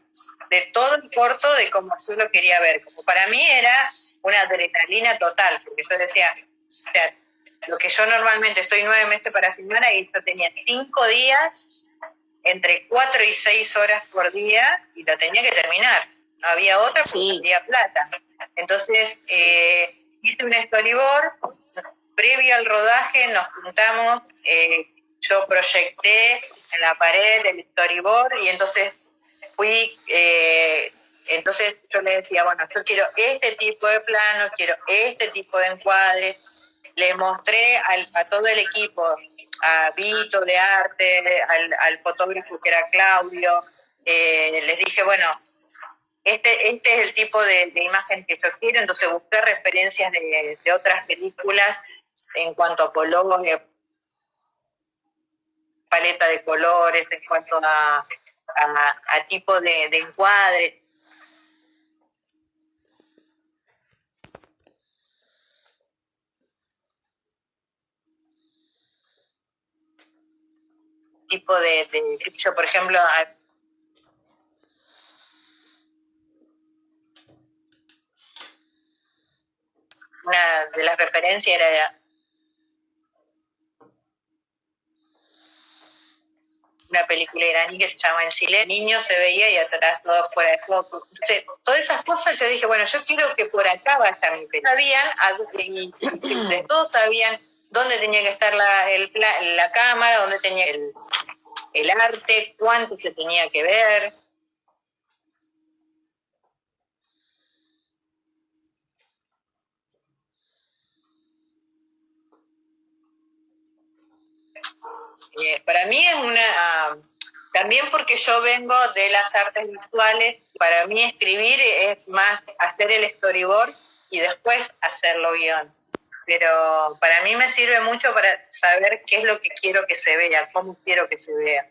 de todo el corto de como yo lo quería ver. Como para mí era una adrenalina total, porque yo decía, o sea, lo que yo normalmente estoy 9 meses para filmar, ahí yo tenía 5 días, entre 4 y 6 horas por día, y lo tenía que terminar. No había otra porque no había plata. Entonces, hice un storyboard, previo al rodaje nos juntamos, yo proyecté en la pared el storyboard y entonces entonces yo le decía, bueno, yo quiero este tipo de plano, quiero este tipo de encuadre, les mostré a todo el equipo, a Vito de arte, al fotógrafo que era Claudio, les dije, bueno, este es el tipo de imagen que yo quiero, entonces busqué referencias de otras películas en cuanto a colores, paleta de colores, en cuanto a tipo de encuadre. Tipo yo, por ejemplo, una de las referencias era una película iraní que se llama El Silencio. El niño se veía y atrás todo fuera de foco. Entonces, todas esas cosas yo dije, bueno, yo quiero que por acá vaya mi película. Todos sabían dónde tenía que estar la cámara, dónde tenía el arte, cuánto se tenía que ver. Para mí es también porque yo vengo de las artes visuales, para mí escribir es más hacer el storyboard y después hacerlo guión. Pero para mí me sirve mucho para saber qué es lo que quiero que se vea, cómo quiero que se vea.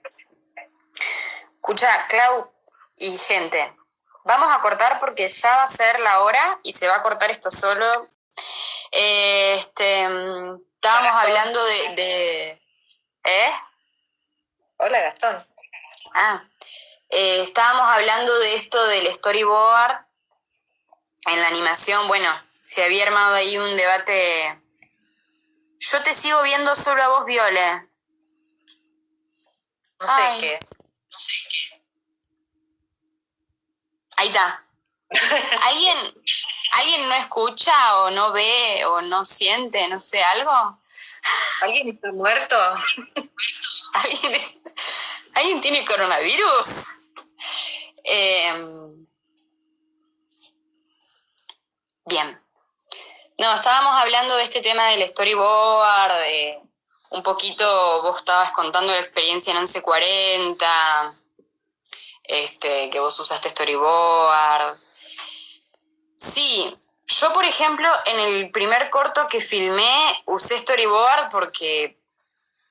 Escucha, Clau y gente, vamos a cortar porque ya va a ser la hora y se va a cortar esto solo. Estábamos hablando de ¿eh? Hola, Gastón. Estábamos hablando de esto del storyboard en la animación. Bueno, se había armado ahí un debate. Yo te sigo viendo solo a vos, Viole. No sé qué. Ahí está. ¿Alguien no escucha o no ve o no siente, no sé, algo? ¿Alguien está muerto? ¿Alguien tiene coronavirus? Bien. No, estábamos hablando de este tema del storyboard, de un poquito vos estabas contando la experiencia en 1140, que vos usaste storyboard. Sí, yo por ejemplo en el primer corto que filmé usé storyboard porque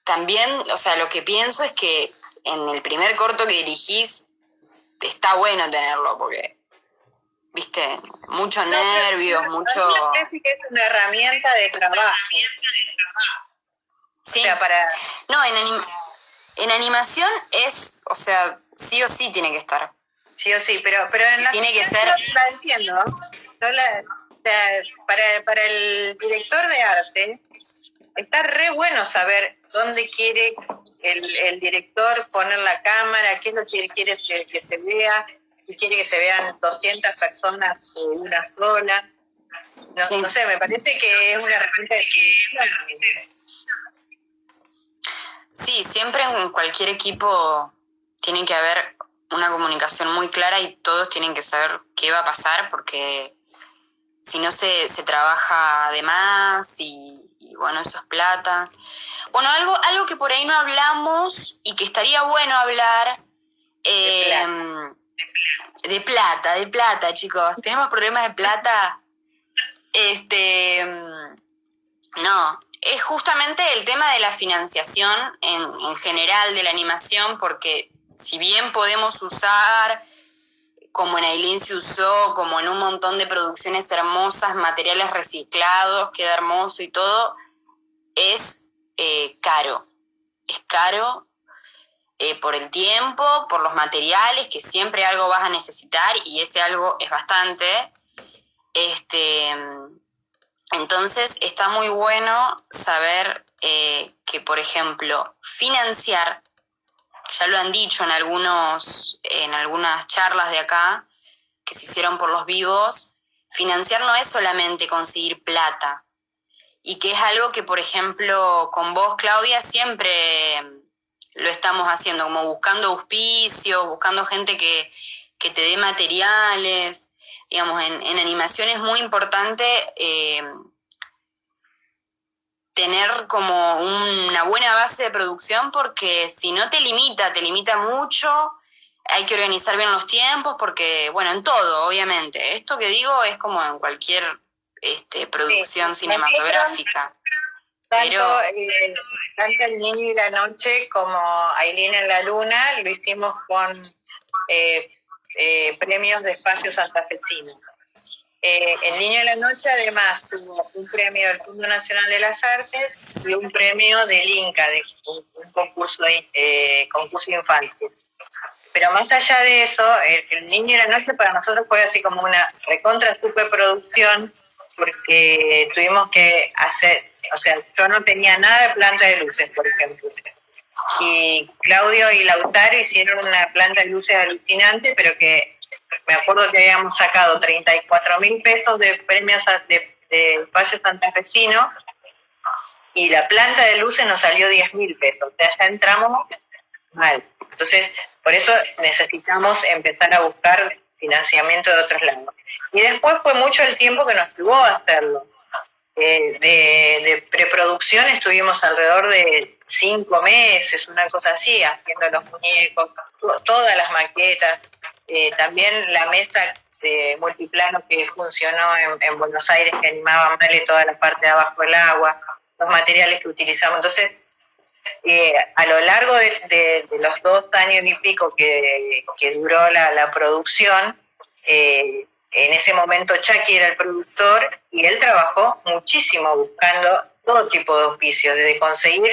también, o sea, lo que pienso es que en el primer corto que dirigís está bueno tenerlo porque, viste, muchos nervios, mucho... A mí me parece que es una herramienta de trabajo. Sí. O sea, para... No, en animación es, o sea, sí o sí tiene que estar. Sí o sí, pero en la tiene que ser... la entiendo. O sea, para el director de arte está re bueno saber dónde quiere el director poner la cámara, qué es lo que quiere que se vea, si quiere que se vean 200 personas o una sola. No sé, me parece que es una herramienta de producción. Sí, siempre en cualquier equipo tiene que haber una comunicación muy clara y todos tienen que saber qué va a pasar porque si no se trabaja de más y bueno, eso es plata. Bueno, algo que por ahí no hablamos y que estaría bueno hablar, de plata, chicos. ¿Tenemos problemas de plata? No, es justamente el tema de la financiación en general de la animación, porque si bien podemos usar, como en Aileen se usó, como en un montón de producciones hermosas, materiales reciclados, queda hermoso y todo, es caro. Es caro por el tiempo, por los materiales, que siempre algo vas a necesitar y ese algo es bastante. Entonces está muy bueno saber que, por ejemplo, financiar, ya lo han dicho en algunas charlas de acá que se hicieron por los vivos, financiar no es solamente conseguir plata, y que es algo que, por ejemplo, con vos, Claudia, siempre lo estamos haciendo, como buscando auspicios, buscando gente que te dé materiales. Digamos, en animación es muy importante tener como una buena base de producción, porque si no te limita mucho. Hay que organizar bien los tiempos porque, bueno, en todo, obviamente. Esto que digo es como en cualquier producción cinematográfica. Tanto El Niño y la Noche como Ailín en la Luna lo hicimos con premios de espacio santafesino. El Niño y la Noche además tuvo un premio del Fondo Nacional de las Artes y un premio del INCA, de un concurso infantil. Pero más allá de eso, el Niño y la Noche para nosotros fue así como una recontra superproducción, porque tuvimos que hacer, o sea, yo no tenía nada de planta de luces, por ejemplo. Y Claudio y Lautaro hicieron una planta de luces alucinante, pero que me acuerdo que habíamos sacado 34.000 pesos de premios de espacio santafesino, y la planta de luces nos salió 10.000 pesos. O sea, ya entramos mal. Entonces, por eso necesitamos empezar a buscar financiamiento de otros lados. Y después fue mucho el tiempo que nos llevó a hacerlo. De preproducción estuvimos alrededor de 5 meses, una cosa así, haciendo los muñecos, todas las maquetas, también la mesa de multiplano que funcionó en Buenos Aires, que animaba Male toda la parte de abajo del agua, los materiales que utilizamos. Entonces, a lo largo de los 2 años y pico que duró la producción, en ese momento Chucky era el productor y él trabajó muchísimo buscando todo tipo de auspicios, desde conseguir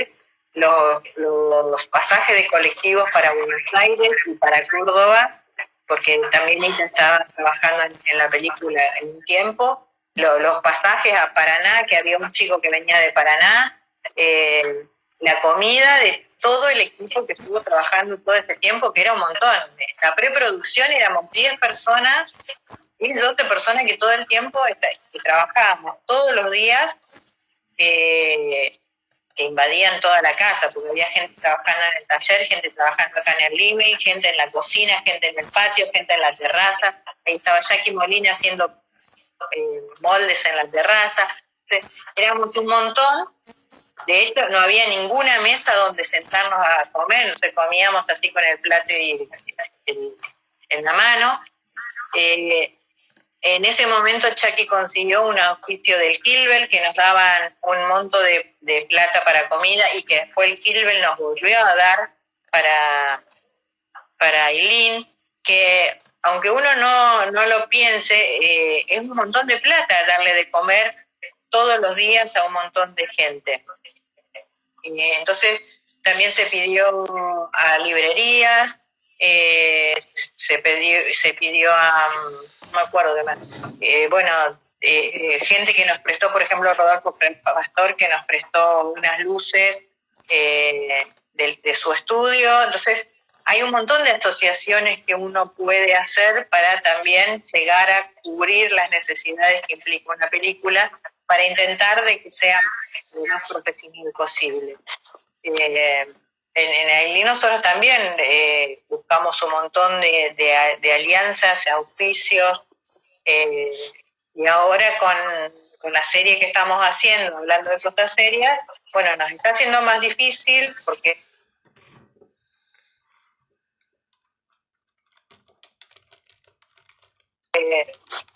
los pasajes de colectivos para Buenos Aires y para Córdoba, porque también ella estaba trabajando en la película en un tiempo, los pasajes a Paraná, que había un chico que venía de Paraná, la comida de todo el equipo que estuvo trabajando todo este tiempo, que era un montón. La preproducción éramos 10 personas, 12 personas que todo el tiempo que trabajábamos todos los días, que invadían toda la casa, porque había gente trabajando en el taller, gente trabajando acá en el living, gente en la cocina, gente en el patio, gente en la terraza. Ahí estaba Jackie Molina haciendo moldes en la terraza. Entonces, éramos un montón. De hecho, no había ninguna mesa donde sentarnos a comer, nos comíamos así con el plato y en la mano. En ese momento Chucky consiguió un auspicio del Kilbel, que nos daban un monto de plata para comida, y que después el Kilbel nos volvió a dar para Ailín, que aunque uno no lo piense, es un montón de plata darle de comer todos los días a un montón de gente. Entonces también se pidió a librerías, se pidió a, no me acuerdo de más, gente que nos prestó, por ejemplo, Rodolfo Pastor, que nos prestó unas luces de su estudio. Entonces hay un montón de asociaciones que uno puede hacer para también llegar a cubrir las necesidades que implica una película, para intentar de que sea lo más profesional posible. En Ailín nosotros también buscamos un montón de alianzas, auspicios, y ahora con la serie que estamos haciendo, hablando de cosas serias, bueno, nos está haciendo más difícil porque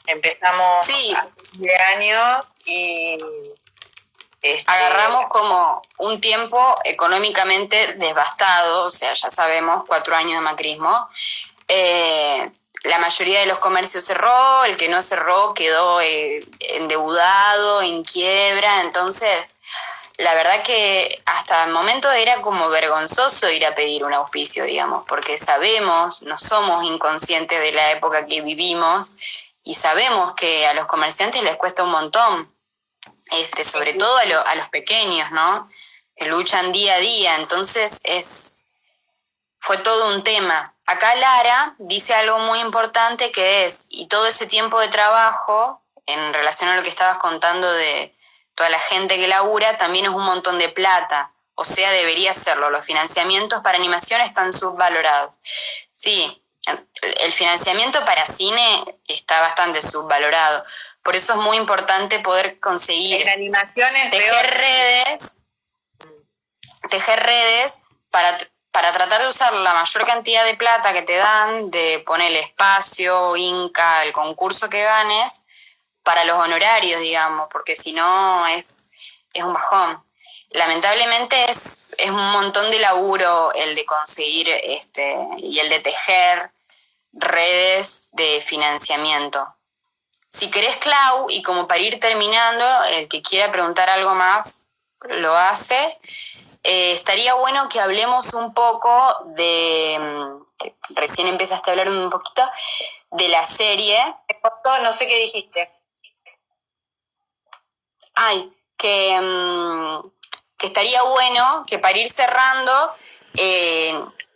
empezamos de año y agarramos como un tiempo económicamente devastado, o sea, ya sabemos, 4 años de macrismo. La mayoría de los comercios cerró, el que no cerró quedó endeudado, en quiebra. Entonces, la verdad que hasta el momento era como vergonzoso ir a pedir un auspicio, digamos, porque sabemos, no somos inconscientes de la época que vivimos, y sabemos que a los comerciantes les cuesta un montón, sobre todo a los pequeños, ¿no? Luchan día a día. Entonces fue todo un tema. Acá Lara dice algo muy importante, que es, y todo ese tiempo de trabajo, en relación a lo que estabas contando de toda la gente que labura, también es un montón de plata. O sea, debería serlo. Los financiamientos para animación están subvalorados. Sí, el financiamiento para cine está bastante subvalorado, Por eso es muy importante poder conseguir en animaciones tejer redes para tratar de usar la mayor cantidad de plata que te dan, de poner el espacio, Inca, el concurso que ganes, para los honorarios, digamos, porque si no es un bajón. Lamentablemente es un montón de laburo el de conseguir y el de tejer redes de financiamiento. Si querés, Clau, y como para ir terminando, el que quiera preguntar algo más lo hace, estaría bueno que hablemos un poco que recién empezaste a hablar un poquito, de la serie. No sé qué dijiste. Que estaría bueno que para ir cerrando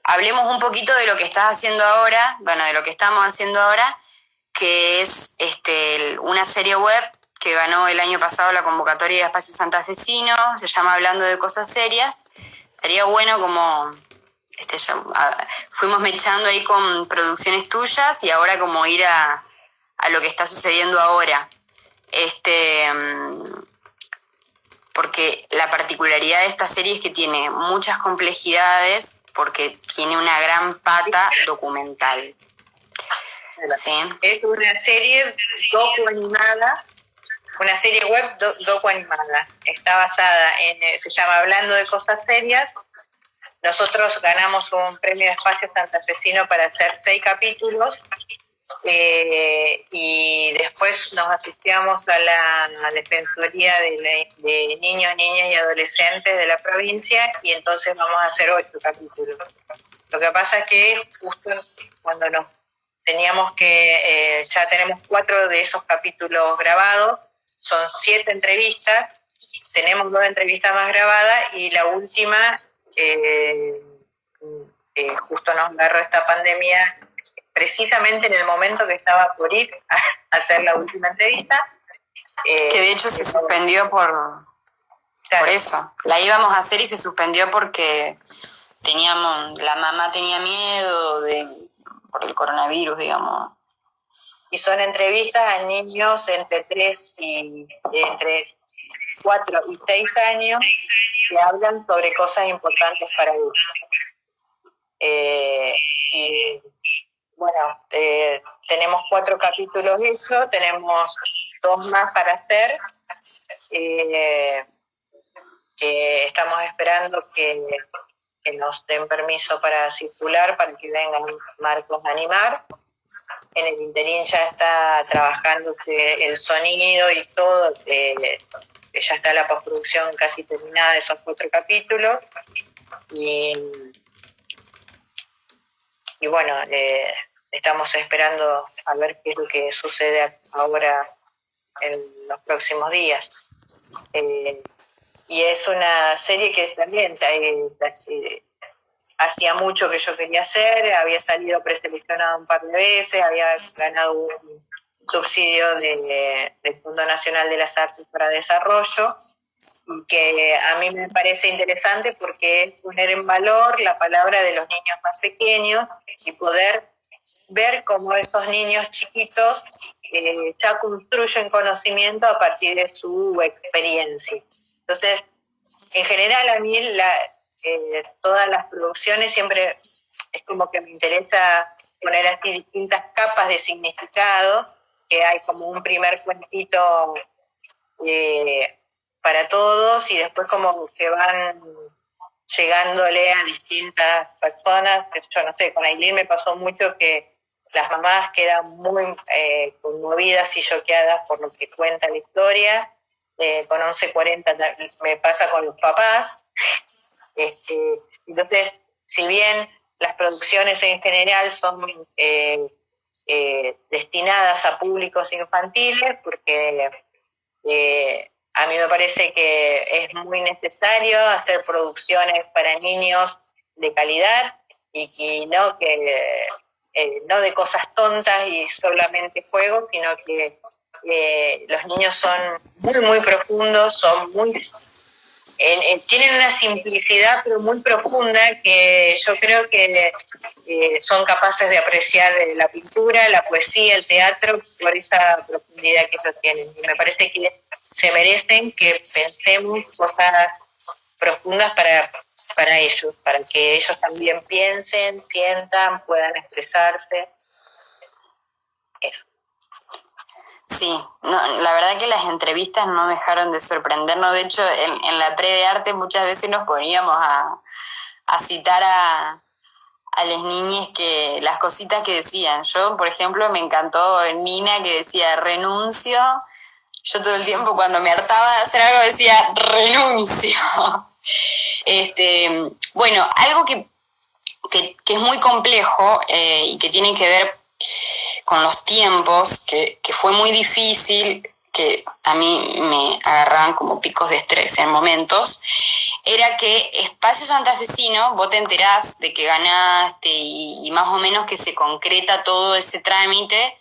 hablemos un poquito de lo que estás haciendo ahora, bueno, de lo que estamos haciendo ahora, que es una serie web que ganó el año pasado la convocatoria de Espacio Santafesino, se llama Hablando de Cosas Serias. Estaría bueno como fuimos mechando ahí con producciones tuyas y ahora como ir a lo que está sucediendo ahora. Porque la particularidad de esta serie es que tiene muchas complejidades porque tiene una gran pata documental. ¿Sí? Es una serie docu-animada, una serie web docu-animada. Está basada se llama Hablando de Cosas Serias. Nosotros ganamos un premio de Espacio Santafesino para hacer 6 capítulos. Y después nos asociamos a la Defensoría de Niños, Niñas y Adolescentes de la provincia y entonces vamos a hacer 8 capítulos. Lo que pasa es que justo cuando nos teníamos que, ya tenemos 4 de esos capítulos grabados, son 7 entrevistas, tenemos 2 entrevistas más grabadas y la última, justo nos agarró esta pandemia precisamente en el momento que estaba por ir a hacer la última entrevista. Que de hecho se suspendió por eso. La íbamos a hacer y se suspendió porque la mamá tenía miedo por el coronavirus, digamos. Y son entrevistas a niños entre 4 y 6 años que hablan sobre cosas importantes para ellos. Y bueno, tenemos 4 capítulos de eso, tenemos 2 más para hacer, que estamos esperando que nos den permiso para circular, para que vengan Marcos a animar. En el interín ya está trabajando el sonido y todo, ya está la postproducción casi terminada de esos 4 capítulos. Y bueno, estamos esperando a ver qué es lo que sucede ahora en los próximos días. Y es una serie que también hacía mucho que yo quería hacer, había salido preseleccionada un par de veces, había ganado un subsidio del Fondo Nacional de las Artes para Desarrollo, y que a mí me parece interesante porque es poner en valor la palabra de los niños más pequeños y poder ver cómo estos niños chiquitos ya construyen conocimiento a partir de su experiencia. Entonces, en general a mí todas las producciones siempre es como que me interesa poner así distintas capas de significado, que hay como un primer cuentito para todos y después como que van llegándole a distintas personas. Yo no sé, con Ailín me pasó mucho que las mamás quedan muy conmovidas y choqueadas por lo que cuenta la historia. Con 1140 me pasa con los papás. Entonces, si bien las producciones en general son destinadas a públicos infantiles, porque a mí me parece que es muy necesario hacer producciones para niños de calidad y no no de cosas tontas y solamente juegos, sino que los niños son muy, muy profundos, son muy tienen una simplicidad pero muy profunda que yo creo que son capaces de apreciar la pintura, la poesía, el teatro por esa profundidad que ellos tienen. Y me parece que se merecen que pensemos cosas profundas para ellos, para que ellos también piensen, sientan, puedan expresarse. Eso. Sí, no, la verdad que las entrevistas no dejaron de sorprendernos. De hecho, en la pre de arte muchas veces nos poníamos a citar a las niñas que las cositas que decían. Yo, por ejemplo, me encantó Nina que decía renuncio. Yo todo el tiempo cuando me hartaba de hacer algo decía renuncio. Bueno, algo que es muy complejo y que tiene que ver con los tiempos, que fue muy difícil, que a mí me agarraban como picos de estrés en momentos, era que Espacio Santafesino, vos te enterás de que ganaste y más o menos que se concreta todo ese trámite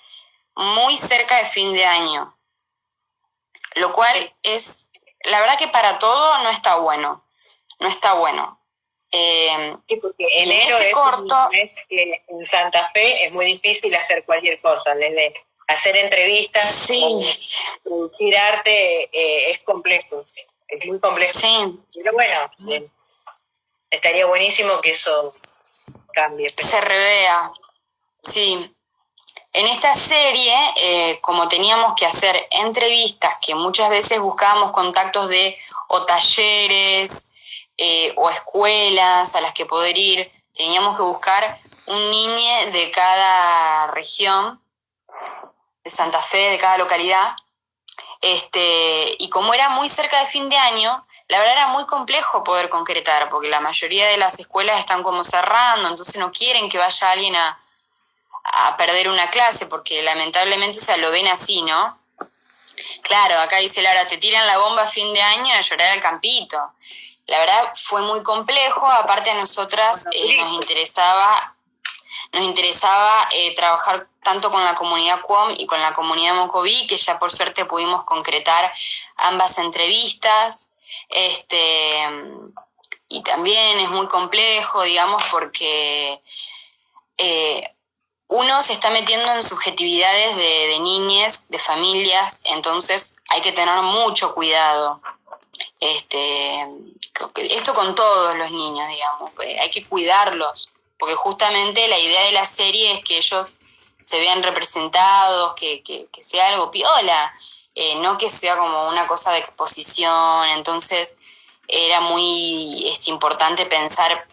muy cerca de fin de año. Lo cual es, la verdad que para todo no está bueno. No está bueno. Sí, porque enero es corto, un mes que en Santa Fe es muy difícil hacer cualquier cosa, desde hacer entrevistas, sí, o producir arte, es complejo, es muy complejo. Sí. Pero bueno, estaría buenísimo que eso cambie. Pero... se revea, sí. En esta serie, como teníamos que hacer entrevistas, que muchas veces buscábamos contactos de o talleres o escuelas a las que poder ir, teníamos que buscar un niño de cada región, de Santa Fe, de cada localidad, y como era muy cerca de fin de año, la verdad era muy complejo poder concretar, porque la mayoría de las escuelas están como cerrando, entonces no quieren que vaya alguien a perder una clase, porque lamentablemente lo ven así, ¿no? Claro, acá dice Laura, te tiran la bomba a fin de año a llorar al campito. La verdad fue muy complejo, aparte a nosotras nos interesaba trabajar tanto con la comunidad QOM y con la comunidad Mocoví, que ya por suerte pudimos concretar ambas entrevistas, y también es muy complejo, digamos, porque uno se está metiendo en subjetividades de niñez, de familias, entonces hay que tener mucho cuidado. Esto con todos los niños, digamos, hay que cuidarlos, porque justamente la idea de la serie es que ellos se vean representados, que sea algo piola, no que sea como una cosa de exposición. Entonces era muy importante pensar,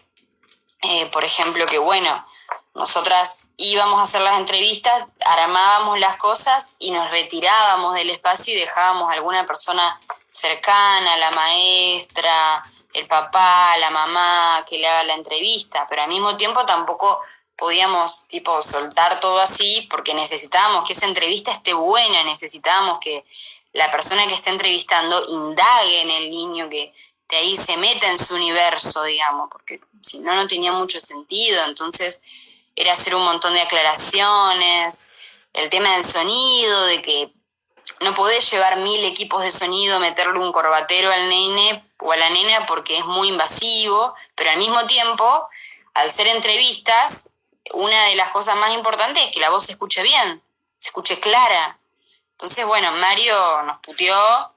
por ejemplo, que bueno, nosotras íbamos a hacer las entrevistas, armábamos las cosas y nos retirábamos del espacio y dejábamos a alguna persona cercana, la maestra, el papá, la mamá, que le haga la entrevista, pero al mismo tiempo tampoco podíamos soltar todo así porque necesitábamos que esa entrevista esté buena, necesitábamos que la persona que esté entrevistando indague en el niño, que de ahí se meta en su universo, digamos, porque si no, no tenía mucho sentido. Entonces era hacer un montón de aclaraciones, el tema del sonido, de que no podés llevar 1000 equipos de sonido, meterle un corbatero al nene o a la nena porque es muy invasivo, pero al mismo tiempo, al ser entrevistas, una de las cosas más importantes es que la voz se escuche bien, se escuche clara. Entonces, bueno, Mario nos puteó.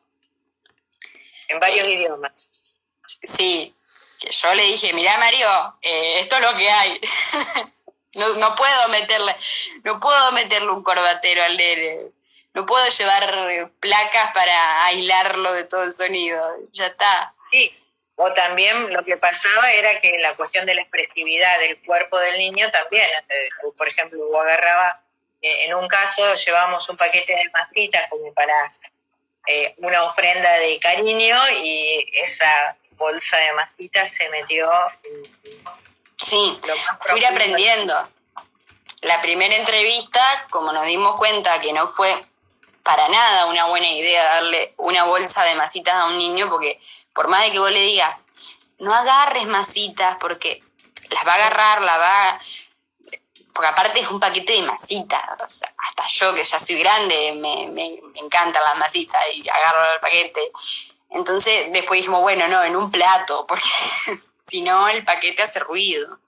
En varios idiomas. Sí, que yo le dije, mirá Mario, esto es lo que hay. No puedo meterle un corbatero al nene. No puedo llevar placas para aislarlo de todo el sonido. Ya está. Sí, o también lo que pasaba era que la cuestión de la expresividad del cuerpo del niño también. Por ejemplo, vos agarraba, en un caso llevábamos un paquete de masitas como para una ofrenda de cariño y esa bolsa de masitas se metió sí, fui aprendiendo. La primera entrevista, como nos dimos cuenta que no fue para nada una buena idea darle una bolsa de masitas a un niño, porque por más de que vos le digas, no agarres masitas, porque las va a agarrar, porque aparte es un paquete de masitas, o sea, hasta yo que ya soy grande me encantan las masitas y agarro el paquete. Entonces después dijimos, bueno, no, en un plato, porque si no el paquete hace ruido.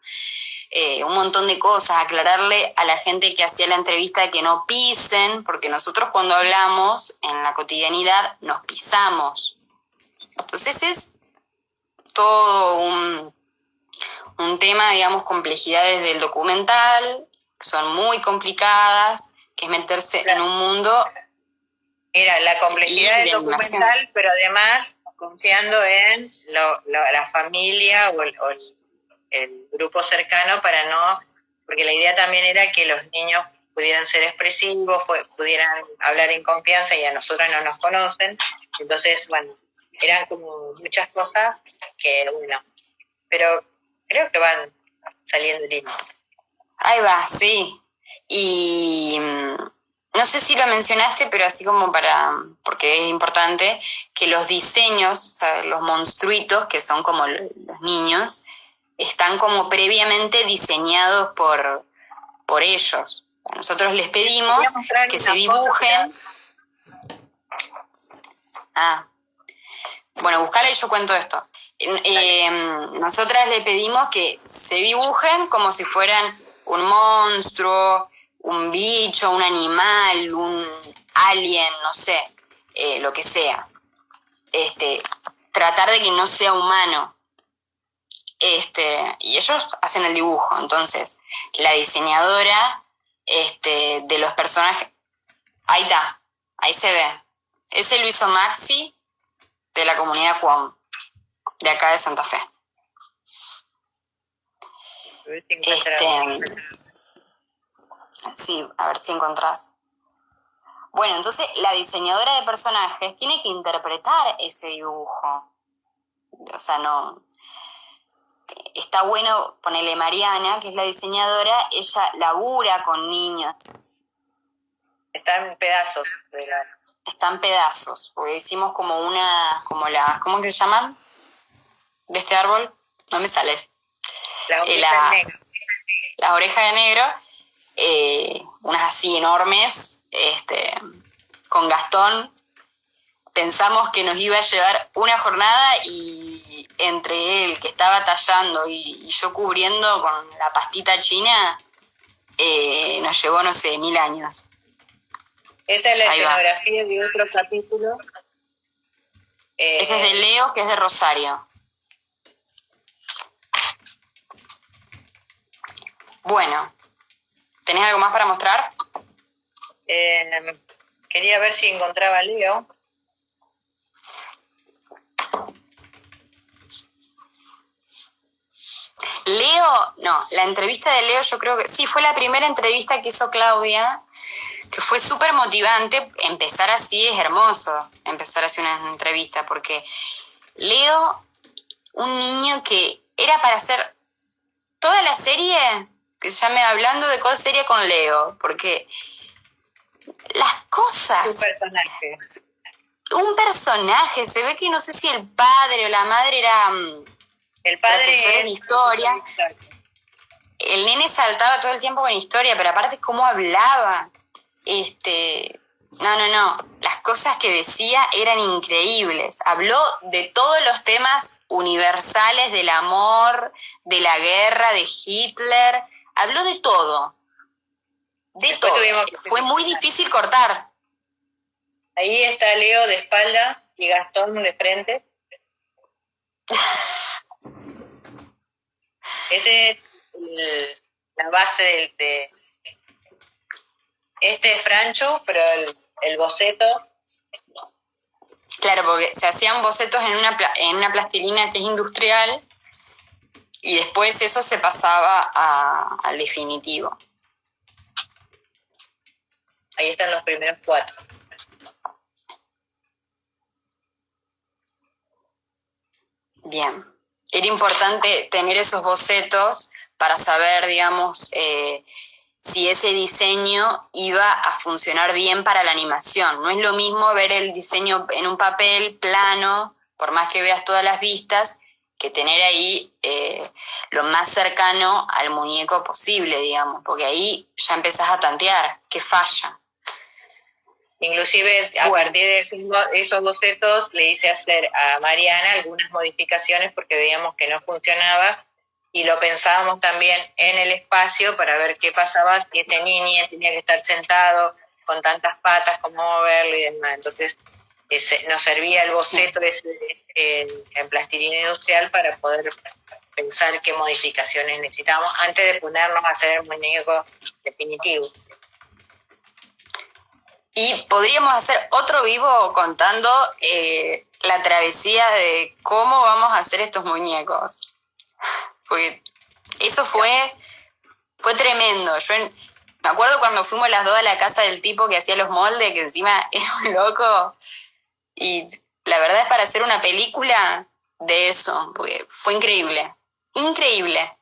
Un montón de cosas, aclararle a la gente que hacía la entrevista que no pisen, porque nosotros cuando hablamos en la cotidianidad nos pisamos. Entonces es todo un tema, digamos, complejidades del documental, que son muy complicadas, que es meterse en un mundo. Mira, la complejidad del documental, pero además confiando en la familia o el grupo cercano para no, porque la idea también era que los niños pudieran ser expresivos, pudieran hablar en confianza y a nosotros no nos conocen. Entonces, bueno, eran como muchas cosas que, bueno, pero creo que van saliendo lindas. Ahí va, sí. Y no sé si lo mencionaste, pero así como porque es importante, que los diseños, o sea, los monstruitos, que son como los niños, están como previamente diseñados por ellos. Nosotros les pedimos que se dibujen. Bueno, buscala y yo cuento esto. Nosotras le pedimos que se dibujen como si fueran un monstruo, un bicho, un animal, un alien, no sé, lo que sea. Tratar de que no sea humano. Y ellos hacen el dibujo. Entonces, la diseñadora de los personajes, ahí está, ahí se ve. Ese lo hizo Maxi de la comunidad Cuom, de acá de Santa Fe. Sí, a ver si encontrás. Bueno, entonces la diseñadora de personajes tiene que interpretar ese dibujo. O sea, no. Está bueno ponerle Mariana, que es la diseñadora, ella labura con niños. Está en pedazos. Está en pedazos, porque hicimos como ¿cómo que se llaman? De este árbol, no me sale. Las orejas de negro, unas así enormes, con Gastón. Pensamos que nos iba a llevar una jornada y entre él que estaba tallando y yo cubriendo con la pastita china, nos llevó, no sé, 1000 años. Esa es la escenografía de otro capítulo. Ese es de Leo, que es de Rosario. Bueno, ¿tenés algo más para mostrar? Quería ver si encontraba a Leo. Leo, no, la entrevista de Leo yo creo que sí, fue la primera entrevista que hizo Claudia, que fue súper motivante. Empezar así es hermoso, empezar así una entrevista, porque Leo, un niño que era para hacer toda la serie, que se llame Hablando de Cosas Serias con Leo, porque las cosas... Un personaje, se ve que no sé si el padre o la madre era... El padre profesor de historia. El nene saltaba todo el tiempo con historia, pero aparte cómo hablaba. No. Las cosas que decía eran increíbles. Habló de todos los temas universales, del amor, de la guerra, de Hitler. Habló de todo. De todo. Fue muy difícil cortar. Ahí está Leo de espaldas y Gastón de frente. Ese es la base de este es Francho, pero el boceto. Claro, porque se hacían bocetos en una plastilina que es industrial y después eso se pasaba al definitivo. Ahí están los primeros 4. Bien. Era importante tener esos bocetos para saber, digamos, si ese diseño iba a funcionar bien para la animación. No es lo mismo ver el diseño en un papel plano, por más que veas todas las vistas, que tener ahí lo más cercano al muñeco posible, digamos, porque ahí ya empezás a tantear qué falla. Inclusive a partir de esos bocetos le hice hacer a Mariana algunas modificaciones porque veíamos que no funcionaba y lo pensábamos también en el espacio para ver qué pasaba si ese niño tenía que estar sentado con tantas patas, cómo moverlo y demás. Entonces nos servía el boceto en plastilina industrial para poder pensar qué modificaciones necesitábamos antes de ponernos a hacer el muñeco definitivo. Y podríamos hacer otro vivo contando la travesía de cómo vamos a hacer estos muñecos. Porque eso fue tremendo. Yo me acuerdo cuando fuimos las dos a la casa del tipo que hacía los moldes, que encima era un loco. Y la verdad es para hacer una película de eso, porque fue increíble. Increíble.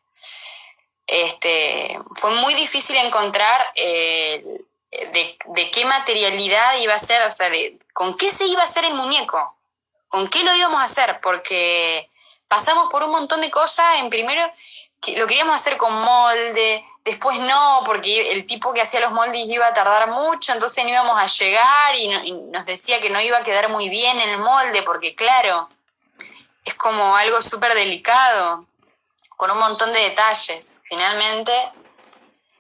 Fue muy difícil encontrar de qué materialidad iba a ser, o sea, con qué se iba a hacer el muñeco, con qué lo íbamos a hacer, porque pasamos por un montón de cosas. En primero lo queríamos hacer con molde, después no, porque el tipo que hacía los moldes iba a tardar mucho, entonces no íbamos a llegar y nos decía que no iba a quedar muy bien en el molde, porque claro, es como algo súper delicado, con un montón de detalles. Finalmente,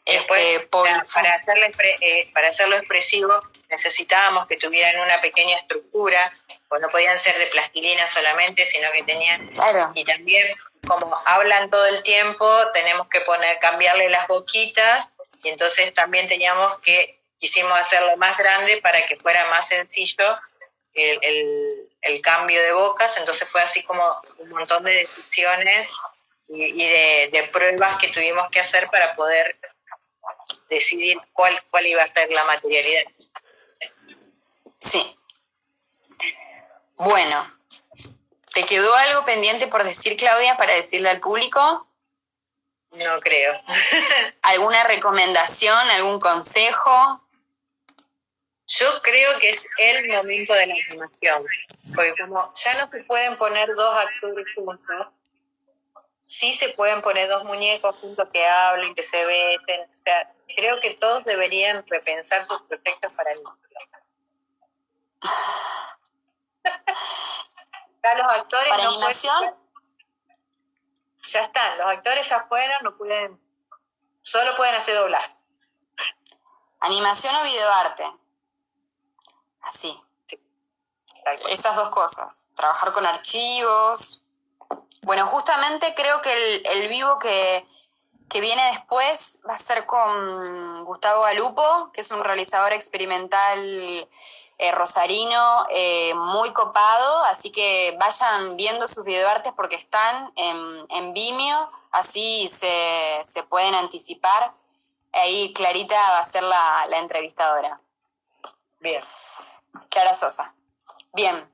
después, para hacerlo expresivo, necesitábamos que tuvieran una pequeña estructura, pues no podían ser de plastilina solamente, sino que tenían... Claro. Y también, como hablan todo el tiempo, tenemos que cambiarle las boquitas, y entonces también quisimos hacerlo más grande para que fuera más sencillo el cambio de bocas. Entonces fue así como un montón de decisiones y de pruebas que tuvimos que hacer para poder decidir cuál iba a ser la materialidad. Sí. Bueno, ¿te quedó algo pendiente por decir, Claudia, para decirle al público? No creo. ¿Alguna recomendación, algún consejo? Yo creo que es el momento de la animación, porque como ya no se pueden poner dos actores juntos, sí se pueden poner dos muñecos juntos que hablen, que se besen. O sea, creo que todos deberían repensar sus proyectos para animación. Ya los actores ¿Para no animación? Ya están, los actores ya fueron, no pueden, solo pueden hacer doblaje. ¿Animación o videoarte? Así. Sí, esas dos cosas. Trabajar con archivos. Bueno, justamente creo que el vivo que viene después va a ser con Gustavo Galupo, que es un realizador experimental rosarino, muy copado, así que vayan viendo sus videoartes porque están en Vimeo, así se pueden anticipar. Ahí Clarita va a ser la entrevistadora. Bien. Clara Sosa. Bien.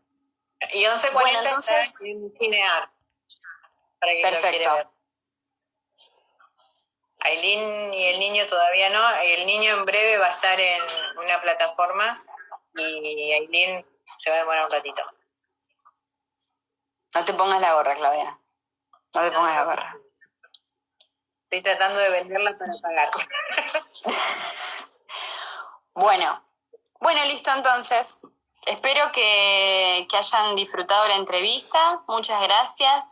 Y 11:40 bueno, entonces, está en Cinear. Para que lo quiera ver. Ailín y el niño todavía no. El niño en breve va a estar en una plataforma y Ailín se va a demorar un ratito. No te pongas la gorra, Claudia. No te pongas la gorra. Estoy tratando de venderla para pagar. Bueno, listo entonces. Espero que hayan disfrutado la entrevista. Muchas gracias.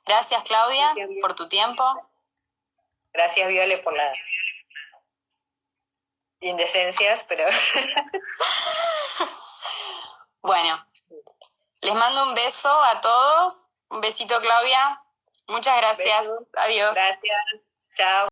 Gracias, Claudia, por tu tiempo. Gracias, Viole, por las indecencias, pero... Bueno, les mando un beso a todos. Un besito, Claudia. Muchas gracias. Besos. Adiós. Gracias. Chao.